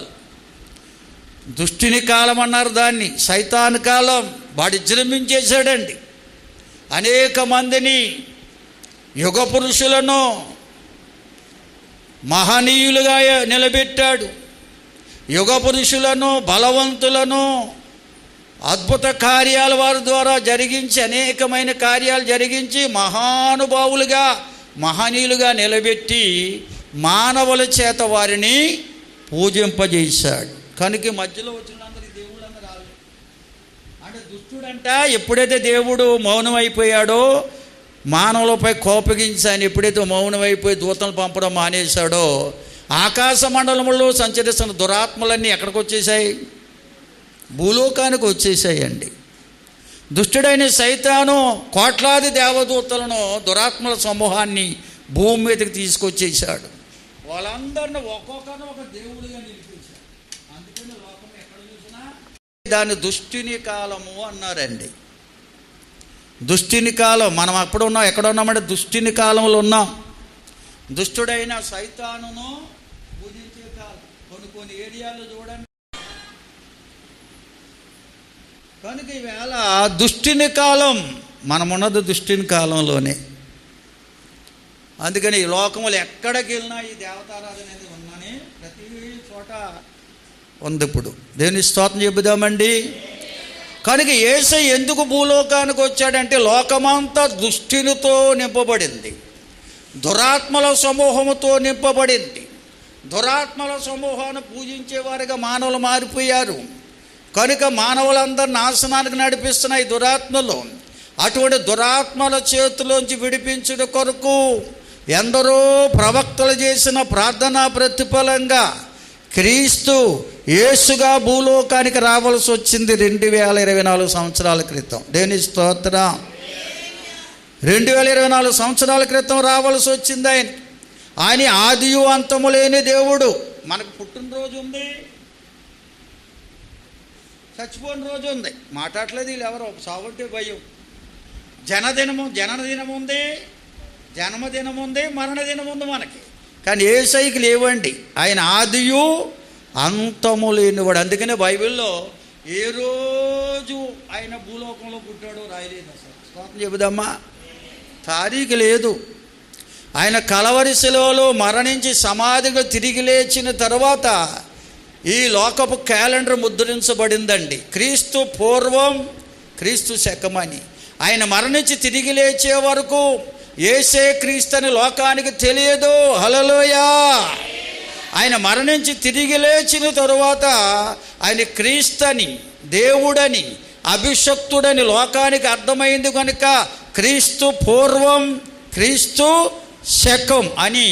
దుష్టుని కాలం అన్నారు దాన్ని. సైతాను కాలం వాడు విజృంభించేశాడండి. అనేక మందిని, యుగ పురుషులను మహనీయులుగా నిలబెట్టాడు. యుగ పురుషులను, బలవంతులను అద్భుత కార్యాల వారి ద్వారా జరిగించి, అనేకమైన కార్యాలు జరిగించి మహానుభావులుగా, మహనీయులుగా నిలబెట్టి మానవుల చేత వారిని పూజింపజేశాడు. కనుక మధ్యలో వచ్చిన దేవుడు అందరూ రాలేదు. అంటే దుష్టుడంట ఎప్పుడైతే దేవుడు మౌనం అయిపోయాడో, మానవులపై కోపగించి ఆయన ఎప్పుడైతే మౌనం అయిపోయి దూతలు పంపడం మానేశాడో, ఆకాశ మండలంలో సంచరిస్తున్న దురాత్మలన్నీ ఎక్కడికి వచ్చేసాయి? భూలోకానికి వచ్చేసాయండి. దుష్టుడైన సైతాను కోట్లాది దేవదూతలను, దురాత్మల సమూహాన్ని భూమి మీదకి తీసుకొచ్చేసాడు. వాళ్ళందరినీ ఒక్కొక్కరిని ఒక దేవుడిగా నిలిపేశాడు. అందుకని లోకం ఎక్కడ చూసినా దాన్ని దుష్టుని కాలము అన్నారండి. దుష్టుని కాలం. మనం అప్పుడు ఉన్నాం, ఎక్కడ ఉన్నామంటే దుష్టుని కాలంలో ఉన్నాం. దుష్టుడైన సైతానును పూజించే కాలం. కొన్ని ఏరియాలో చూడండి. కనుక ఈవేళ దుష్టుని కాలం, మనమున్నది దుష్టుని కాలంలోనే. అందుకని ఈ లోకములు ఎక్కడికి వెళ్ళినా ఈ దేవతారాధన అనేది ఉందని ప్రతి చోట ఉంది. ఇప్పుడు దేవుని స్తోత్రం చెబుదామండి. కనుక యేసయ్య ఎందుకు భూలోకానికి వచ్చాడంటే లోకమంతా దుష్టునితో నింపబడింది, దురాత్మల సమూహముతో నింపబడింది. దురాత్మల సమూహాన్ని పూజించేవారిగా మానవులు మారిపోయారు. కనుక మానవులందరూ నాశనానికి నడిపిస్తున్నాయి దురాత్మలు. అటువంటి దురాత్మల చేతిలోంచి విడిపించుట కొరకు ఎందరో ప్రవక్తలు చేసిన ప్రార్థనా ప్రతిఫలంగా క్రీస్తు యేసుగా భూలోకానికి రావాల్సి వచ్చింది 2024 సంవత్సరాల క్రితం. దేవుని స్తోత్రం. 2024 సంవత్సరాల క్రితం రావాల్సి వచ్చింది ఆయన ఆదియు అంతము లేని దేవుడు. మనకు పుట్టినరోజు ఉంది, చచ్చిపోయిన రోజు ఉంది. మాట్లాడలేదు వీళ్ళు ఎవరో, సాగుంటే భయం. జనదినం ఉంది, జన్మదినం ఉంది, మరణదినం ఉంది మనకి. కానీ యేసయ్యకి లేవండి. ఆయన ఆదియు అంతము లేనివాడు. అందుకనే బైబిల్లో ఏ రోజు ఆయన భూలోకంలో పుట్టాడో రాయలేదు. అసలు స్తోత్రం చెబుదమ్మా. తారీఖు లేదు. ఆయన కలవరి శిలువలో మరణించి సమాధిగా తిరిగి లేచిన తర్వాత ఈ లోకపు క్యాలెండర్ ముద్రించబడిందండి. క్రీస్తు పూర్వం, క్రీస్తు శకమని. ఆయన మరణించి తిరిగి లేచే వరకు యేసే క్రీస్తు అని లోకానికి తెలియదు. హల్లెలూయా. ఆయన మరణించి తిరిగి లేచిన తరువాత ఆయన క్రీస్తుని, దేవుడని, అభిషక్తుడని లోకానికి అర్థమైంది. కనుక క్రీస్తు పూర్వం, క్రీస్తు శకం అని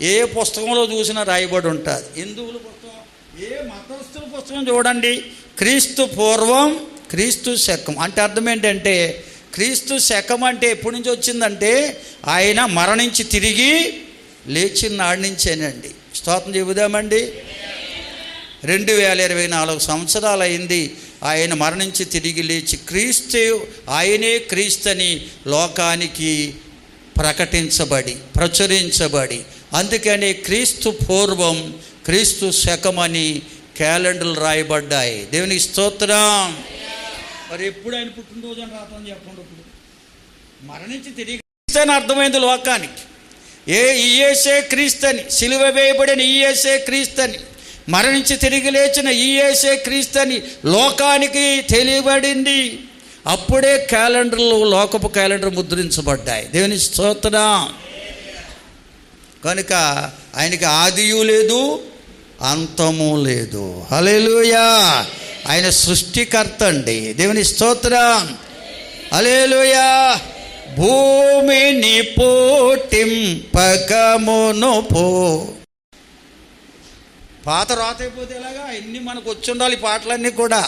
ఏ పుస్తకంలో చూసినా రాయబడి ఉంటుంది. హిందువుల పుస్తకం, ఏ మతస్థుల పుస్తకం చూడండి, క్రీస్తు పూర్వం, క్రీస్తు శకం అంటే అర్థం ఏంటంటే, క్రీస్తు శకం అంటే ఎప్పటి నుంచి వచ్చిందంటే ఆయన మరణించి తిరిగి లేచిన నాటి నుంచేనండి. స్తోత్రం చెబుదామండి. 2024 సంవత్సరాలు అయింది ఆయన మరణించి తిరిగి లేచి. క్రీస్తు, ఆయనే క్రీస్తుని లోకానికి ప్రకటించబడి, ప్రచురించబడి, అందుకని క్రీస్తు పూర్వం, క్రీస్తు శకమని క్యాలెండర్లు రాయబడ్డాయి. దేవునికి స్తోత్రం. మరి ఎప్పుడు ఆయన పుట్టినరోజు అని రాత్రం చెప్పండి. ఇప్పుడు మరణించి తిరిగి క్రీస్తని అర్థమైంది లోకానికి. ఈయేసే క్రీస్తని, సిలువ వేయబడిన ఈయేసే క్రీస్తని, మరణించి తిరిగి లేచిన ఈయేసే క్రీస్తని లోకానికి తెలియబడింది. అప్పుడే క్యాలెండర్లు, లోకపు క్యాలెండర్ ముద్రించబడ్డాయి. దేవుని స్తోత్రం. కనుక ఆయనకి ఆదియు లేదు, అంతము లేదు. హల్లెలూయా. ఆయన సృష్టికర్త అండి. దేవుని స్తోత్రం. హల్లెలూయా. భూమిని పుట్టింపకమును పాత రాత అయిపోతే ఎలాగా? అన్నీ మనకు వచ్చి ఉండాలి. ఈ పాటలన్నీ కూడా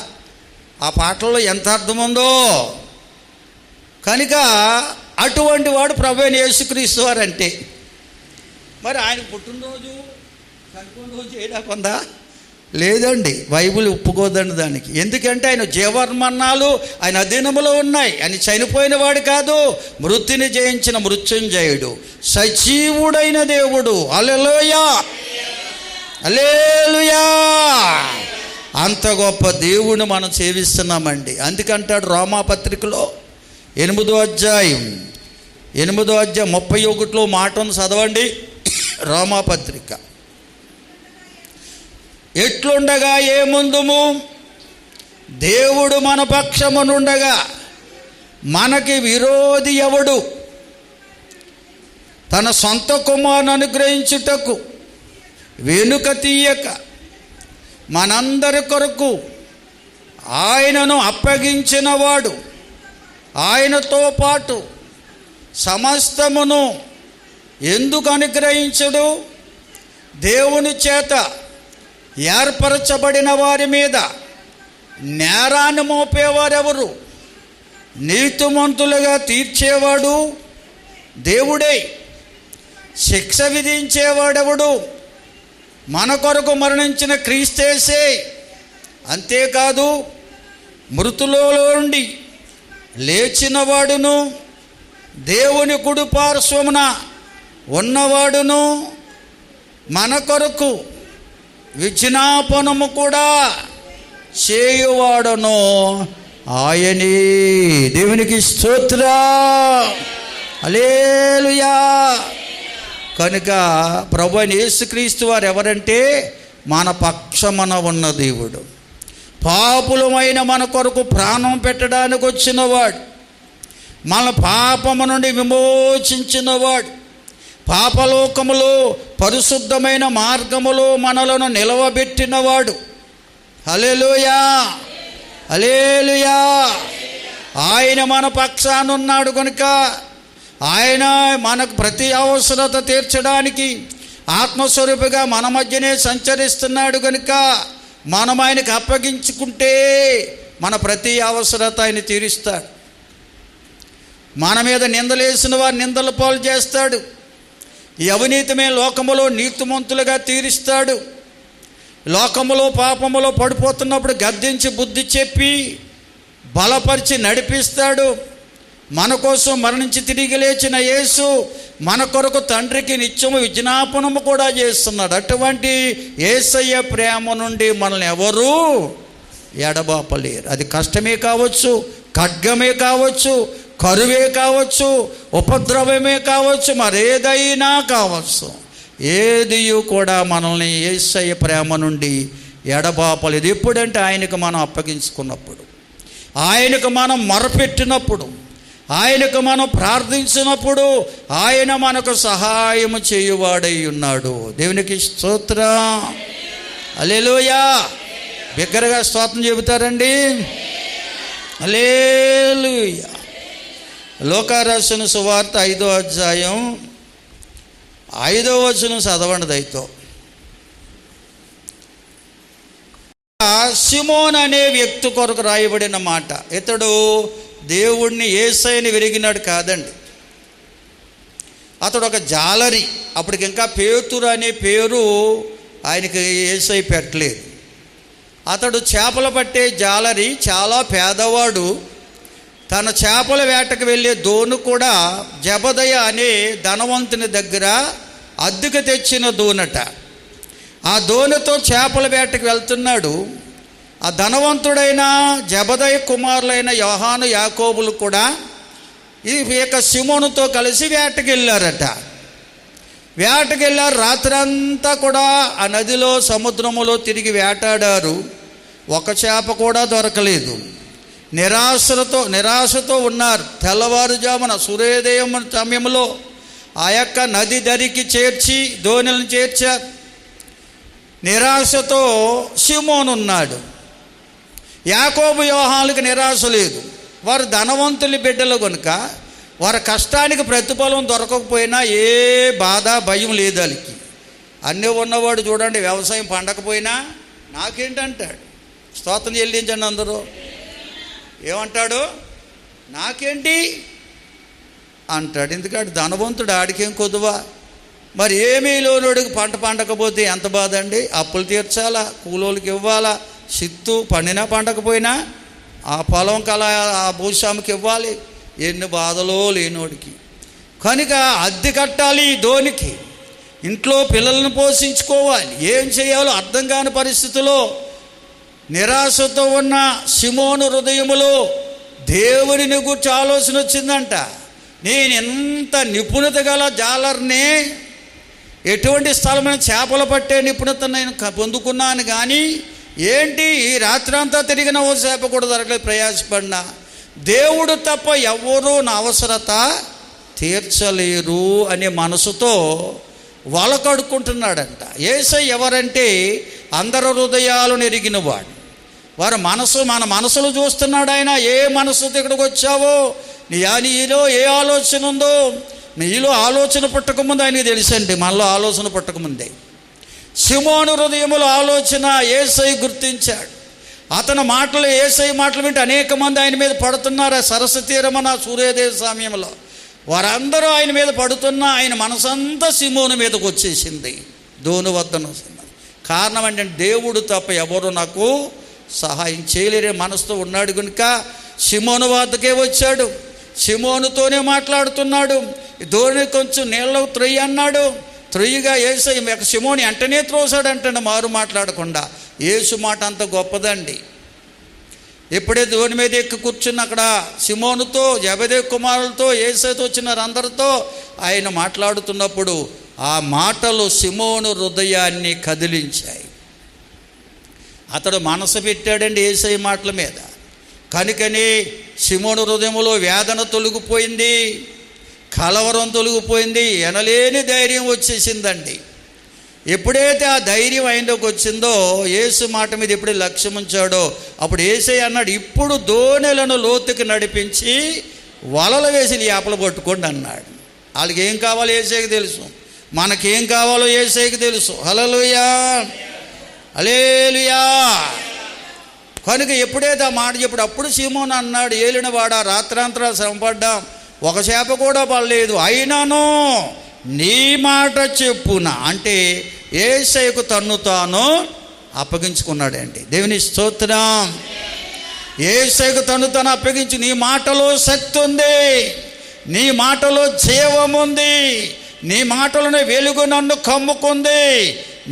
ఆ పాటల్లో ఎంత అర్థం ఉందో. కనుక అటువంటి వాడు ప్రభువైన యేసుక్రీస్తు వారంటే. మరి ఆయన పుట్టినరోజు, చనిపోయిన రోజు చేయడాకుందా? లేదండి. బైబిల్ ఒప్పుకోదండి దానికి. ఎందుకంటే ఆయన జీవన్మరణాలు ఆయన అధీనములో ఉన్నాయి. ఆయన చనిపోయిన వాడు కాదు, మృత్యుని జయించిన మృత్యుంజయుడు, సజీవుడైన దేవుడు. హల్లెలూయా, హల్లెలూయా. అంత గొప్ప దేవుని మనం సేవిస్తున్నామండి. అందుకంటాడు రోమాపత్రికలో 8వ అధ్యాయం 31 మాటను చదవండి. రోమాపత్రిక. ఎట్లుండగా ఏముందుము, దేవుడు మన పక్షమునుండగా మనకి విరోధి ఎవడు? తన సొంత కుమారుని అనుగ్రహించుటకు వెనుక తీయక మనందరి కొరకు ఆయనను అప్పగించినవాడు ఆయనతో పాటు సమస్తమును ఎందుకు అనుగ్రహించడు? దేవుని చేత ఏర్పరచబడిన వారి మీద నేరాన్ని మోపేవారెవరు? నీతిమంతులుగా తీర్చేవాడు దేవుడే. శిక్ష విధించేవాడెవడు? మన కొరకు మరణించిన క్రీస్తేసే. అంతేకాదు, మృతులలో నుండి లేచిన వాడును, దేవుని కుడి పార్శ్వమున ఉన్నవాడును, మన కొరకు విజ్ఞాపనము కూడా చేయువాడును ఆయనే. దేవునికి స్తోత్రం, హల్లెలూయా. కనుక ప్రభువైన యేసుక్రీస్తు వారు ఎవరంటే మన పక్షమున ఉన్న దేవుడు. పాపులమైన మన కొరకు ప్రాణం పెట్టడానికి వచ్చినవాడు, మన పాపము నుండి విమోచించినవాడు, పాపలోకములో పరిశుద్ధమైన మార్గములో మనలను నిలవబెట్టినవాడు. హల్లెలూయా, హల్లెలూయా. ఆయన మన పక్షాన ఉన్నాడు కనుక ఆయన మనకు ప్రతి అవసరత తీర్చడానికి ఆత్మస్వరూపిగా మన మధ్యనే సంచరిస్తున్నాడు కనుక మనం ఆయనకు అప్పగించుకుంటే మన ప్రతి అవసరత ఆయన తీరుస్తాడు. మన మీద నిందలేసిన వారు నిందల పాలు చేస్తాడు. ఈ అవినీతిమే లోకములో నీతిమంతులుగా తీరుస్తాడు. లోకములో పాపములో పడిపోతున్నప్పుడు గద్దించి బుద్ధి చెప్పి బలపరిచి నడిపిస్తాడు. మన కోసం మరణించి తిరిగి లేచిన యేసు మన కొరకు తండ్రికి నిత్యము విజ్ఞాపనము కూడా చేస్తున్నాడు. అటువంటి యేసయ్య ప్రేమ నుండి మనల్ని ఎవరూ ఎడబాపలేరు. అది కష్టమే కావచ్చు, ఖడ్గమే కావచ్చు, కరువే కావచ్చు, ఉపద్రవమే కావచ్చు, మరేదైనా కావచ్చు, ఏది కూడా మనల్ని యేసయ్య ప్రేమ నుండి ఎడబాపలేదు. ఎప్పుడంటే ఆయనకు మనం అప్పగించుకున్నప్పుడు, ఆయనకు మనం మొరపెట్టినప్పుడు, ఆయనకు మనం ప్రార్థించినప్పుడు ఆయన మనకు సహాయం చేయువాడై ఉన్నాడు. దేవునికి స్తోత్రం, హల్లెలూయా. బిగ్గరగా స్తోత్రం చెబుతారండి. హల్లెలూయా. లూకా రాసిన సువార్త 5వ అధ్యాయం 5వ వచనం చదవండి దయతో. సిమోన్ అనే వ్యక్తి కొరకు రాయబడిన మాట. ఇతడు దేవుణ్ణి యేసయ్యని విరిగినాడు కాదండి. అతడు ఒక జాలరి. అప్పటికి ఇంకా పేతురు అనే పేరు ఆయనకి యేసయ్య పెట్టలేదు. అతడు చేపలు పట్టే జాలరి, చాలా పేదవాడు. తన చేపల వేటకు వెళ్ళే దోణి కూడా జబదయ అనే ధనవంతుని దగ్గర అద్దెకు తెచ్చిన దోనట. ఆ దోణితో చేపల వేటకు వెళ్తున్నాడు. ఆ ధనవంతుడైన జబదయ కుమారులైన యోహాను, యాకోబులు కూడా ఈ యొక్క సిమోనుతో కలిసి వేటకు వెళ్ళారట. వేటకు వెళ్ళారు. రాత్రంతా కూడా ఆ నదిలో, సముద్రములో తిరిగి వేటాడారు. ఒక చేప కూడా దొరకలేదు. నిరాశతో ఉన్నారు. తెల్లవారుజామున సూర్యోదయం సమయంలో ఆ యొక్క నది దరికి చేర్చి దోణిలను చేర్చారు. నిరాశతో సిమోను ఉన్నాడు. యాకోబు, యోహానులకు నిరాశ లేదు. వారు ధనవంతుల బిడ్డలు కనుక వారి కష్టానికి ప్రతిఫలం దొరకకపోయినా ఏ బాధ, భయం లేదు వాళ్ళకి. అన్నీ ఉన్నవాడు చూడండి, వ్యవసాయం పండకపోయినా నాకేంటంటాడు. స్తోత్రం చెల్లించండి అందరూ. ఏమంటాడు? నాకేంటి అంటాడు. ఎందుకంటే ధనవంతుడు, ఆడికేం కొద్దువా. మరి ఏమీ లోనుడికి పంట పండకపోతే ఎంత బాధ అండి. అప్పులు తీర్చాలా, కూలోళ్ళకి ఇవ్వాలా, సిత్తు పండినా పండకపోయినా ఆ పొలం కల ఆ భూస్వామికి ఇవ్వాలి. ఎన్ని బాధలో లేనోడికి. కనుక అద్దె కట్టాలి ఈ దోనికి, ఇంట్లో పిల్లలను పోషించుకోవాలి. ఏం చేయాలో అర్థం కాని పరిస్థితిలో నిరాశతో ఉన్న సిమోను హృదయములో దేవుడిని గురించి ఆలోచన వచ్చిందంట. నేను ఎంత నిపుణత గల జాలర్నే, ఎటువంటి స్థలమైన చేపలు పట్టే నిపుణత నేను పొందుకున్నాను, కానీ ఏంటి ఈ రాత్రి అంతా తిరిగిన ఓ చేప కూడా దొరకలేదు. ప్రయాసపడినా దేవుడు తప్ప ఎవరూ నా అవసరత తీర్చలేరు అనే మనసుతో వలకడుకుంటున్నాడంట. యేసయ్య ఎవరంటే అందరి హృదయాలను ఎరిగినవాడు. మన మనసులు చూస్తున్నాడు ఆయన. ఏ మనసుతో ఇక్కడికి వచ్చావో, నీలో ఏ ఆలోచన ఉందో, నీలో ఆలోచన పుట్టకముందు ఆయనకి తెలుసండి. మనలో ఆలోచన పుట్టకముందే సిమోను హృదయములో ఆలోచన యేసయ్య గుర్తించాడు. అతని మాటలు, యేసయ్య మాటలు వింటే అనేక మంది ఆయన మీద పడుతున్నారు. ఆ సరస్సు తీరమన సూర్యోదయ సమయంలో వారందరూ ఆయన మీద పడుతున్నా ఆయన మనసంతా సిమోను మీదకు వచ్చేసింది. దోణి వద్దను కారణం ఏంటంటే దేవుడు తప్ప ఎవరు నాకు సహాయం చేయలేరే మనసుతో ఉన్నాడు కనుక సిమోను వద్దకే వచ్చాడు. సిమోనుతోనే మాట్లాడుతున్నాడు. దోణి కొంచెం నీళ్ళలో త్రొయ్యి అన్నాడు. త్రొయ్యిగా యేసయ్య సిమోని వెంటనే త్రోసాడంటే మారు మాట్లాడకుండా. యేసు మాట అంత గొప్పదండి. ఎప్పుడే దోణి మీద ఎక్కి కూర్చుని అక్కడ సిమోనుతో, జెబెదయి కుమారులతో, యేసయ్యతో వచ్చిన అందరితో ఆయన మాట్లాడుతున్నప్పుడు ఆ మాటలు సిమోను హృదయాన్ని కదిలించాయి. అతడు మనసు పెట్టాడండి యేసయ్య మాటల మీద. కనుకని సిమోను హృదయంలో వేదన తొలగిపోయింది, కలవరం తొలగిపోయింది, ఎనలేని ధైర్యం వచ్చేసిందండి. ఎప్పుడైతే ఆ ధైర్యం ఆయనలోకి వచ్చిందో, యేసు మాట మీద ఎప్పుడు లక్ష్యం ఉంచాడో అప్పుడు యేసయ్య అన్నాడు, ఇప్పుడు దోణెలను లోతుకి నడిపించి వలలు వేసి చేపలు పట్టుకోండి అన్నాడు. వాళ్ళకి ఏం కావాలో యేసయ్యకి తెలుసు, మనకేం కావాలో యేసయ్యకి తెలుసు. హల్లెలూయా, హల్లెలూయా. కనుక ఎప్పుడైతే ఆ మాట చెప్పాడు అప్పుడు సీమోను అన్నాడు, ఏలినవాడా, రాత్రాంతరా శ్రమపడ్డాం, ఒక చేప కూడా పడలేదు, అయినాను నీ మాట చెప్పున అంటే యేసయ్యకు తన్ను తాను అప్పగించుకున్నాడండి. దేవుని స్తోత్రం. యేసయ్యకు తన్ను తాను అప్పగించి, నీ మాటలో శక్తి ఉంది, నీ మాటలో జీవం ఉంది, నీ మాటలోనే వెలుగు నన్ను కమ్ముకుంది,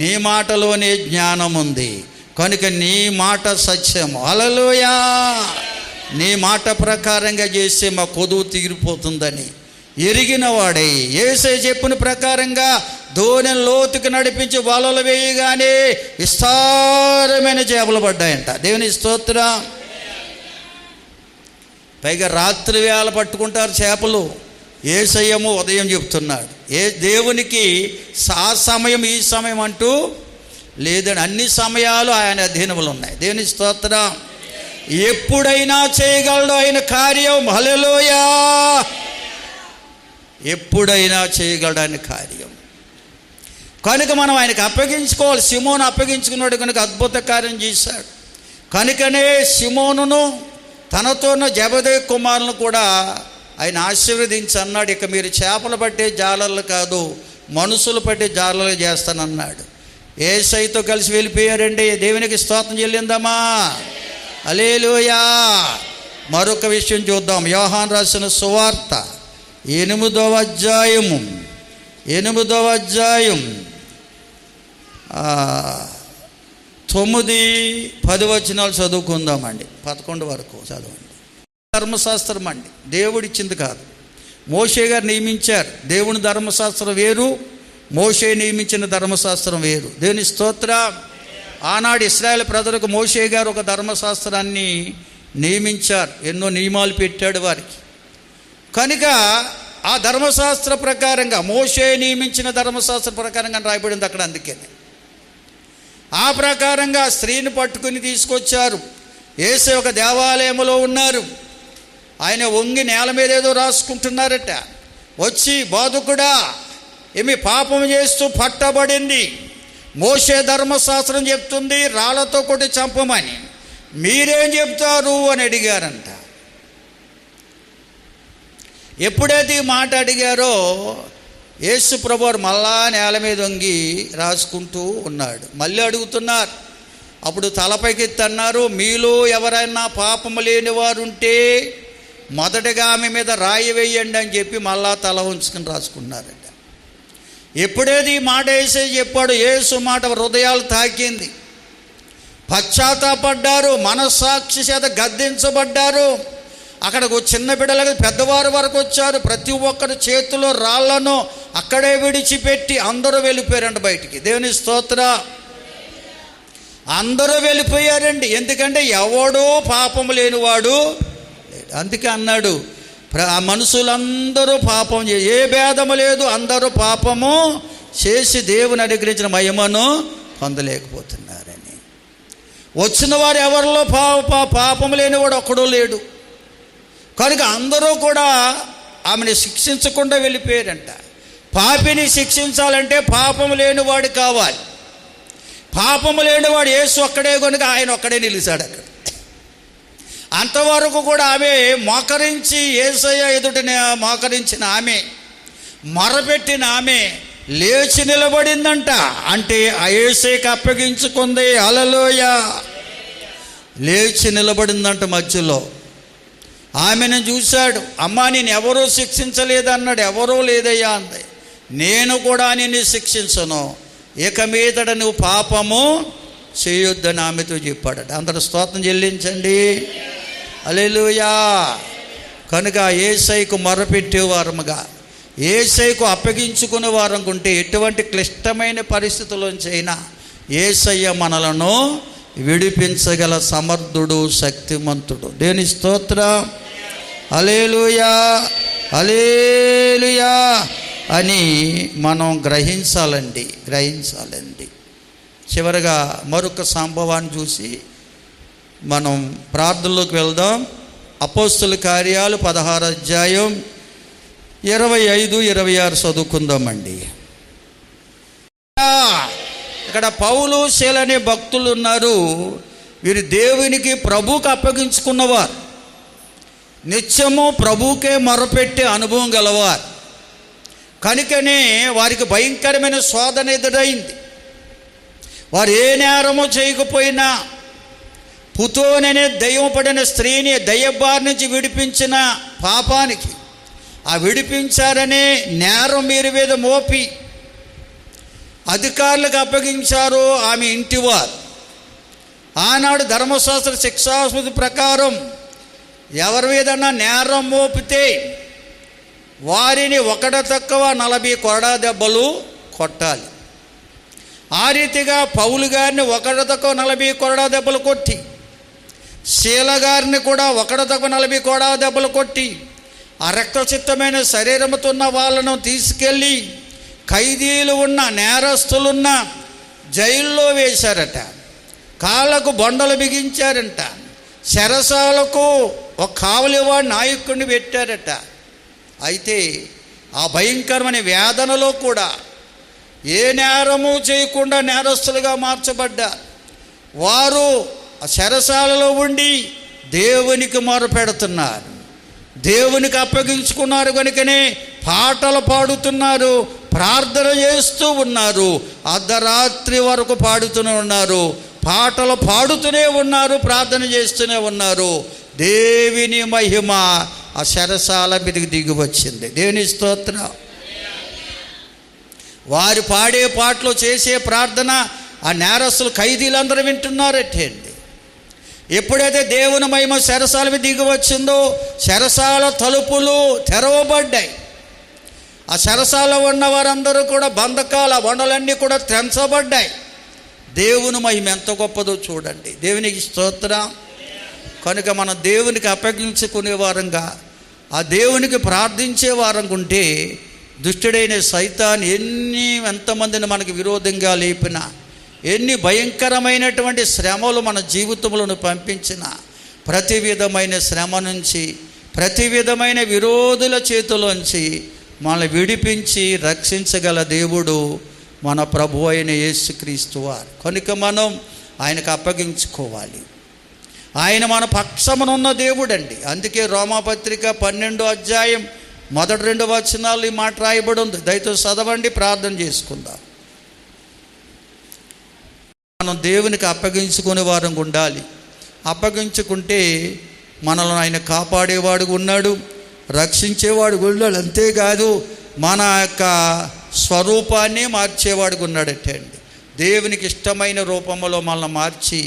నీ మాటలోనే జ్ఞానం ఉంది, కనుక నీ మాట సత్యము. హల్లెలూయా. నీ మాట ప్రకారంగా చేస్తే మా కొదువు తీరిపోతుందని ఎరిగిన వాడై యేసయ్య చెప్పిన ప్రకారంగా దోణి లోతుకి నడిపించి వలలు వేయగానే విస్తారమైన చేపలు పడ్డాయంట. దేవుని స్తోత్రం. పైగా రాత్రి వేళ పట్టుకుంటారు చేపలు. యేసయ్యము ఉదయం చెప్తున్నాడు. దేవునికి ఆ సమయం ఈ సమయం అంటూ లేదని, అన్ని సమయాలు ఆయన అధీనములు ఉన్నాయి. దేవుని స్తోత్రం. ఎప్పుడైనా చేయగలడు ఆయన కార్యం. హల్లెలూయా. ఎప్పుడైనా చేయగలడు ఆయన కార్యం. కనుక మనం ఆయనకు అప్పగించుకోవాలి. సిమోను అప్పగించుకున్నాడు కనుక అద్భుత కార్యం చేశాడు. కనుకనే సిమోనును తనతో ఉన్న జెబెదయి కుమారులను కూడా ఆయన ఆశీర్వదించి అన్నాడు, ఇక మీరు చేపలు పట్టే జాలర్లు కాదు, మనుషులు పట్టే జాలర్లు చేస్తానన్నాడు. యేసయ్యతో కలిసి వెళ్ళిపోయారండి. దేవునికి స్తోత్రం చెల్లిందమ్మా. హల్లెలూయా. మరొక విషయం చూద్దాం. యోహాను రాసిన సువార్త 8వ అధ్యాయం 9-10 వచనాలు చదువుకుందామండి. 11 వరకు చదవండి. ధర్మశాస్త్రం అండి, దేవుడిచ్చింది కాదు, మోషే గారు నియమించారు. దేవుని ధర్మశాస్త్రం వేరు, మోషే నియమించిన ధర్మశాస్త్రం వేరు. దేవుని స్తోత్రం. ఆనాడు ఇశ్రాయేలు ప్రజలకు మోషే గారు ఒక ధర్మశాస్త్రాన్ని నియమించారు, ఎన్నో నియమాలు పెట్టాడు వారికి. కనుక ఆ ధర్మశాస్త్ర ప్రకారంగా, మోషే నియమించిన ధర్మశాస్త్ర ప్రకారంగా రాయబడింది అక్కడ. అందుకనే ఆ ప్రకారంగా స్త్రీని పట్టుకుని తీసుకొచ్చారు. యేసయ్య ఒక దేవాలయంలో ఉన్నారు. ఆయన వంగి నేల మీద ఏదో రాసుకుంటున్నారట. వచ్చి, బోధకుడా, ఏమి పాపం చేస్తూ పట్టబడింది, మోషే ధర్మశాస్త్రం చెప్తుంది రాళ్లతో కొట్టి చంపమని, మీరేం చెప్తారు అని అడిగారంట. ఎప్పుడైతే ఈ మాట అడిగారో యేసు ప్రభువారు మళ్ళా నేల మీద వంగి రాసుకుంటూ ఉన్నాడు. మళ్ళీ అడుగుతున్నారు. అప్పుడు తలపైకి ఎత్తి అన్నారు, మీలో ఎవరైనా పాపము లేని వారు ఉంటే మొదటగా ఆమె మీద రాయి వేయండి అని చెప్పి మళ్ళా తల ఉంచుకుని రాసుకున్నారట. ఎప్పుడైతే ఈ మాట యేసయ్య చెప్పాడు, యేసు మాట హృదయాలు తాకింది. పశ్చాత్తాపడ్డారు, మనస్సాక్షి చేత గద్దించబడ్డారు. అక్కడకు చిన్న బిడ్డలకు పెద్దవారి వరకు వచ్చారు. ప్రతి ఒక్కరి చేతిలో రాళ్లను అక్కడే విడిచిపెట్టి అందరూ వెళ్ళిపోయారంట బయటికి. దేవుని స్తోత్రం. అందరూ వెళ్ళిపోయారండి. ఎందుకంటే ఎవడో పాపము లేనివాడు లేడు. అందుకే అన్నాడు, మనుషులందరూ పాపం ఏ భేదము లేదు, అందరూ పాపము చేసి దేవుని అనుగ్రహించిన మహిమను పొందలేకపోతున్నారని. వచ్చిన వారు ఎవరిలో పాపము లేనివాడు ఒక్కడూ లేడు. కనుక అందరూ కూడా ఆమెను శిక్షించకుండా వెళ్ళిపోయారంట. పాపిని శిక్షించాలంటే పాపం లేనివాడు కావాలి. పాపము లేనివాడు యేసు ఒక్కడే కనుక ఆయన ఒక్కడే నిలిచాడు అక్కడ. అంతవరకు కూడా ఆమె మోకరించి యేసయ్య ఎదుట మోకరించిన ఆమె, మొరపెట్టిన ఆమె లేచి నిలబడిందంట. అంటే ఆ యేసయ్యకి అప్పగించుకుంది. హల్లెలూయా. లేచి నిలబడిందంట. మధ్యలో ఆమెను చూశాడు. అమ్మా నేను ఎవరూ శిక్షించలేదన్నాడు. ఎవరూ లేదయ్యా అంది. నేను కూడా నిన్ను శిక్షించను, ఇక మీదట నువ్వు పాపము చేయొద్దని ఆమెతో చెప్పాడట. అందరూ స్తోత్రం చెల్లించండి. హల్లెలూయా. కనుక యేసయ్యకు మొరపెట్టేవారముగా, యేసయ్యకు అప్పగించుకునే వారనుకుంటే ఎటువంటి క్లిష్టమైన పరిస్థితుల్లోంచైనా యేసయ్య మనలను విడిపించగల సమర్థుడు, శక్తిమంతుడు. దేని స్తోత్రం. హల్లెలూయా, హల్లెలూయా అని మనం గ్రహించాలండి. చివరగా మరొక సంభవాన్ని చూసి మనం ప్రార్థనలోకి వెళ్దాం. అపోస్తుల కార్యాలు 16 అధ్యాయం 25, 26 చదువుకుందామండి. ఇక్కడ పౌలు, శీల అనే భక్తులు ఉన్నారు. వీరు దేవునికి, ప్రభువుకి అప్పగించుకున్నవారు, నిత్యము ప్రభువుకే మొరపెట్టే అనుభవం గలవారు. కనుకనే వారికి భయంకరమైన శోధన ఎదురైంది. వారు ఏ నేరము చేయకపోయినా పుతోననే దయ్యం పడిన స్త్రీని దయ్యబారి నుంచి విడిపించిన పాపానికి ఆ విడిపించారనే నేరం వీరి మీద మోపి అధికారులకు అప్పగించారు ఆమె ఇంటివారు. ఆనాడు ధర్మశాస్త్ర శిక్షాస్మృతి ప్రకారం ఎవరి మీదన్నా నేరం మోపితే వారిని ఒకటి తక్కువ 40 కొరడా దెబ్బలు కొట్టాలి. ఆ రీతిగా పౌలు గారిని ఒకటి తక్కువ 40 కొరడా దెబ్బలు కొట్టి, శీల గారిని కూడా ఒకటి తక్కువ 40 కొరడా దెబ్బలు కొట్టి, ఆ రక్తచిత్తమైన శరీరంతో ఉన్న వాళ్ళను తీసుకెళ్ళి ఖైదీలు ఉన్న, నేరస్తులున్న జైల్లో వేశారట. కాళ్ళకు బొండలు బిగించారంట. చెరసాలకు ఒక కావలివాడి నాయకుడిని పెట్టారట. అయితే ఆ భయంకరమైన వేదనలో కూడా ఏ నేరము చేయకుండా నేరస్తులుగా మార్చబడ్డారు. వారు ఆ చెరసాలలో ఉండి దేవునికి మొరపెడుతున్నారు, దేవునికి అప్పగించుకున్నారు. కనుకనే పాటలు పాడుతున్నారు, ప్రార్థన చేస్తూ ఉన్నారు. అర్ధరాత్రి వరకు పాడుతూనే ఉన్నారు, పాటలు పాడుతూనే ఉన్నారు, ప్రార్థన చేస్తూనే ఉన్నారు. దేవుని మహిమ ఆ చెరసాల మీదకి దిగి వచ్చింది. దేవుని స్తోత్రం. వారు పాడే పాటలు, చేసే ప్రార్థన ఆ నేరస్తులు, ఖైదీలందరూ వింటున్నారటండి. ఎప్పుడైతే దేవుని మహిమ చెరసాల మీద దిగి వచ్చిందో చెరసాల తలుపులు తెరవబడ్డాయి. ఆ చెరసాలలో ఉన్న వారందరూ కూడా బంధకాల బండలన్నీ కూడా తెంచబడ్డాయి. దేవుని మహిమ ఎంత గొప్పదో చూడండి. దేవునికి స్తోత్రం. కనుక మనం దేవునికి అప్పగించుకునే వారంగా, ఆ దేవునికి ప్రార్థించే వారంగా ఉంటే దుష్టుడైన సైతాన్ ఎంతమందిని మనకు విరోధంగా లేపినా, ఎన్ని భయంకరమైనటువంటి శ్రమలు మన జీవితంలో పంపించిన, ప్రతి విధమైన శ్రమ నుంచి, ప్రతి విధమైన విరోధుల చేతిలోంచి మనల్ని విడిపించి రక్షించగల దేవుడు మన ప్రభు అయిన యేసుక్రీస్తు వారు. కనుక మనం ఆయనకు అప్పగించుకోవాలి. ఆయన మన పక్షమునున్న దేవుడు అండి. అందుకే రోమాపత్రిక 12వ అధ్యాయం 1-2 వచనాలు ఈ మాట రాయబడి ఉంది. దయతో చదవండి, ప్రార్థన చేసుకుందాం. మనం దేవునికి అప్పగించుకునే వారం ఉండాలి. అప్పగించుకుంటే మనల్ని ఆయన కాపాడేవాడు ఉన్నాడు, రక్షించేవాడు ఉన్నాడు. అంతేకాదు మన యొక్క స్వరూపాన్ని మార్చేవాడు ఉన్నాడటండి. దేవునికి ఇష్టమైన రూపంలో మనల్ని మార్చి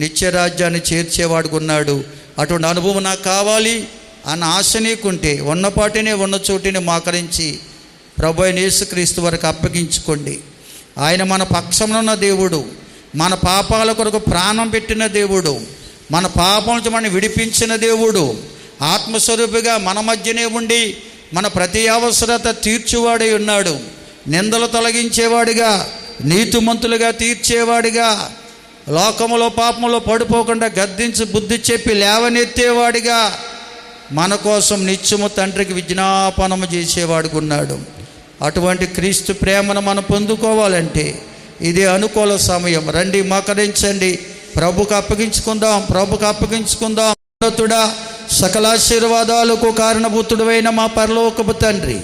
నిత్యరాజ్యాన్ని చేర్చేవాడు ఉన్నాడు. అటువంటి అనుభవం నాకు కావాలి అన్న ఆశ నీకుంటే ఉన్నపాటినే ఉన్న చోటిని మోకరించి ప్రభు అయిన యేసుక్రీస్తు వరకు అప్పగించుకోండి. ఆయన మన పక్షమునున్న దేవుడు, మన పాపాల కొరకు ప్రాణం పెట్టిన దేవుడు, మన పాపం నుంచి మనం విడిపించిన దేవుడు, ఆత్మస్వరూపిగా మన మధ్యనే ఉండి మన ప్రతి అవసరత తీర్చేవాడై ఉన్నాడు. నిందలు తొలగించేవాడిగా, నీతిమంతులుగా తీర్చేవాడిగా, లోకములో పాపములో పడిపోకుండా గద్దించి బుద్ధి చెప్పి లేవనెత్తేవాడిగా, మన కోసం నిత్యము తండ్రికి విజ్ఞాపనము చేసేవాడుగా ఉన్నాడు. అటువంటి క్రీస్తు ప్రేమను మనం పొందుకోవాలంటే ఇది అనుకూల సమయం. రండి, మోకరించండి, ప్రభుకు అప్పగించుకుందాం. ఉన్నతుడా, సకల ఆశీర్వాదాలకు కారణభూతుడైన మా పరలోకపు తండ్రి,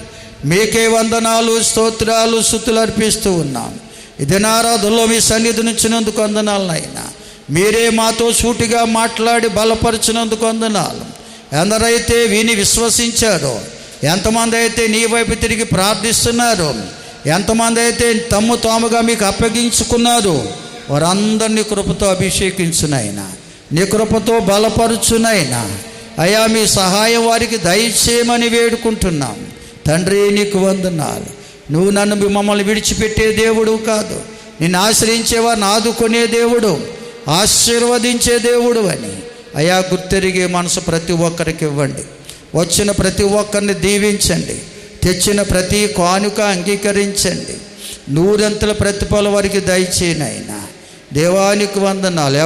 మీకే వందనాలు, స్తోత్రాలు, స్తుతులు అర్పిస్తూ ఉన్నాం. ఇది ఆరాధనలో మీ సన్నిధి నుంచినందుకు వందనాలనైనా. మీరే మాతో సూటిగా మాట్లాడి బలపరిచినందుకు వందనాలు. ఎందరైతే విని విశ్వసించారో, ఎంతమంది అయితే నీ వైపు తిరిగి ప్రార్థిస్తున్నారో, ఎంతమంది అయితే తాముగా మీకు అప్పగించుకున్నారు, వారందరినీ కృపతో అభిషేకించునైనా, నీ కృపతో బలపరుచునైనా. అయా, మీ సహాయం వారికి దయచేయమని వేడుకుంటున్నాం. తండ్రి, నీకు వందనాలు. నువ్వు మమ్మల్ని విడిచిపెట్టే దేవుడు కాదు, నిన్ను ఆశ్రయించేవారిని ఆదుకునే దేవుడు, ఆశీర్వదించే దేవుడు అని అయా గుర్తెరిగే మనసు ప్రతి ఒక్కరికి ఇవ్వండి. వచ్చిన ప్రతి ఒక్కరిని దీవించండి. తెచ్చిన ప్రతి కానుక అంగీకరించండి. నూరంతల ప్రతిఫలం వారికి దయచేయనైనా. దేవానికి వందనాలు.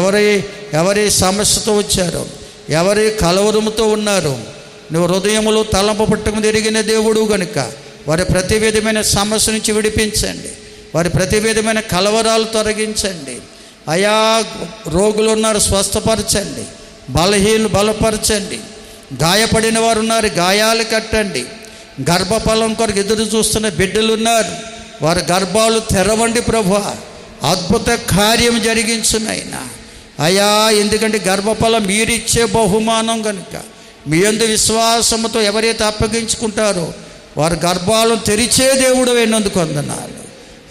ఎవరి సమస్యతో వచ్చారో, ఎవరి కలవరముతో ఉన్నారో, నువ్వు హృదయములో తలంపు పుట్టకు తిరిగిన దేవుడు కనుక వారి ప్రతి విధమైన సమస్య నుంచి విడిపించండి. వారి ప్రతి విధమైన కలవరాలు తొలగించండి. అయా, రోగులు ఉన్నారు, స్వస్థపరచండి. బలహీనులు బలపరచండి. గాయపడిన వారు ఉన్నారు, గాయాలు కట్టండి. గర్భఫలం కొరకు ఎదురు చూస్తున్న బిడ్డలు ఉన్నారు, వారి గర్భాలు తెరవండి ప్రభువా. అద్భుత కార్యం జరిగించునైనా. అయా, ఎందుకంటే గర్భఫలం మీరిచ్చే బహుమానం కనుక మీ యందు విశ్వాసముతో ఎవరైతే అప్పగించుకుంటారో వారి గర్భాలను తెరిచే దేవుడు అయినందుకు వందనాలు.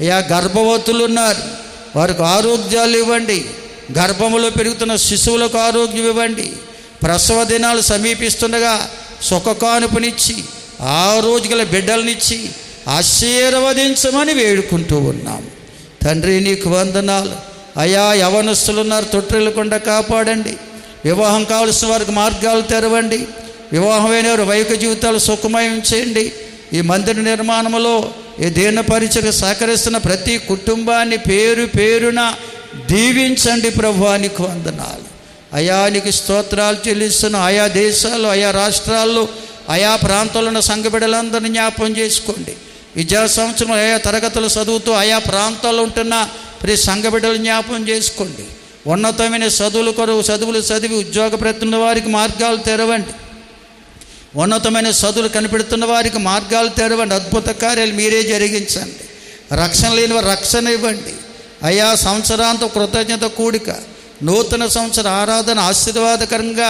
అయా, గర్భవతులు ఉన్నారు, వారికి ఆరోగ్యాలు ఇవ్వండి. గర్భములో పెరుగుతున్న శిశువులకు ఆరోగ్యం ఇవ్వండి. ప్రసవ దినాలు సమీపిస్తుండగా సుఖకానుపనిచ్చి ఆ రోజు గల బిడ్డలనిచ్చి ఆశీర్వదించమని వేడుకుంటూ ఉన్నాం. తండ్రి, నీకు వందనాలు. అయా, యవనస్తులు ఉన్నారు, తొట్టిల్లకుండా కాపాడండి. వివాహం కావలసిన వారికి మార్గాలు తెరవండి. వివాహమైన వారు వైక జీవితాలు సుఖమయం చేయండి. ఈ మందిర నిర్మాణంలో ఈ దీన పరిచయకు సహకరిస్తున్న ప్రతి కుటుంబాన్ని పేరు పేరున దీవించండి ప్రభువా. నీకు వందనాలు. అయా, నీకు స్తోత్రాలు చెల్లిస్తున్న ఆయా దేశాల్లో, ఆయా రాష్ట్రాల్లో, ఆయా ప్రాంతాల్లో ఉన్న సంఘ బిడ్డలందరినీ జ్ఞాపకం చేసుకోండి. విద్యా సంవత్సరం ఆయా తరగతులు చదువుతూ ఆయా ప్రాంతాల్లో ఉంటున్న ప్రతి సంఘ బిడ్డలు జ్ఞాపకం చేసుకోండి. ఉన్నతమైన చదువులు చదివి ఉద్యోగ ప్రయత్నం వారికి మార్గాలు తెరవండి. ఉన్నతమైన చదువులు కనిపెడుతున్న వారికి మార్గాలు తెరవండి. అద్భుత కార్యాలు మీరే జరిగించండి. రక్షణ లేని వారు రక్షణ ఇవ్వండి. అయా, సంవత్సరాంత కృతజ్ఞత కూడిక, నూతన సంవత్సర ఆరాధన ఆశీర్వాదకరంగా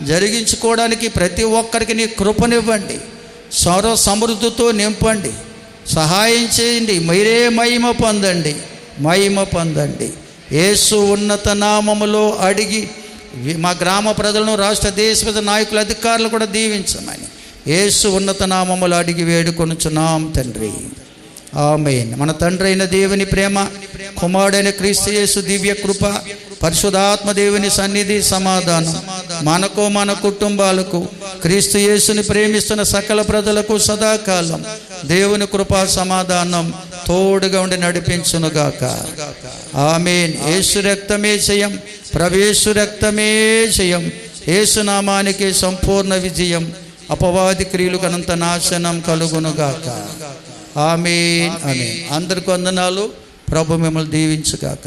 జరిగించుకోవడానికి ప్రతి ఒక్కరికి నీ కృపనివ్వండి. సర్వ సమృద్ధితో నింపండి. సహాయం చేయండి. మీరే మహిమ పొందండి. యేసు ఉన్నత నామములో అడిగి మా గ్రామ ప్రజలను, రాష్ట్ర దేశ నాయకుల అధికారులు కూడా దీవించమని యేసు ఉన్నత నామములో అడిగి వేడుకొనుచున్నాం తండ్రి. ఆమేన్. మన తండ్రి అయిన దేవుని ప్రేమ, కుమారుడైన క్రీస్తు యేసు దివ్య కృప, పరిశుద్ధాత్మ దేవుని సన్నిధి, సమాధానం మనకు, మన కుటుంబాలకు, క్రీస్తు యేసుని ప్రేమిస్తున్న సకల ప్రజలకు సదాకాలం దేవుని కృపా సమాధానం తోడుగా ఉండి నడిపించునుగాక. ఆమేన్. యేసు రక్తమే జయం, ప్రవేశు రక్తమే జయం. యేసు నామానికి సంపూర్ణ విజయం. అపవాది క్రియలకు అనంత నాశనం కలుగునుగాక. ఆమేన్. అందరికి వందనాలు. ప్రభు మిమ్మల్ని దీవించుగాక.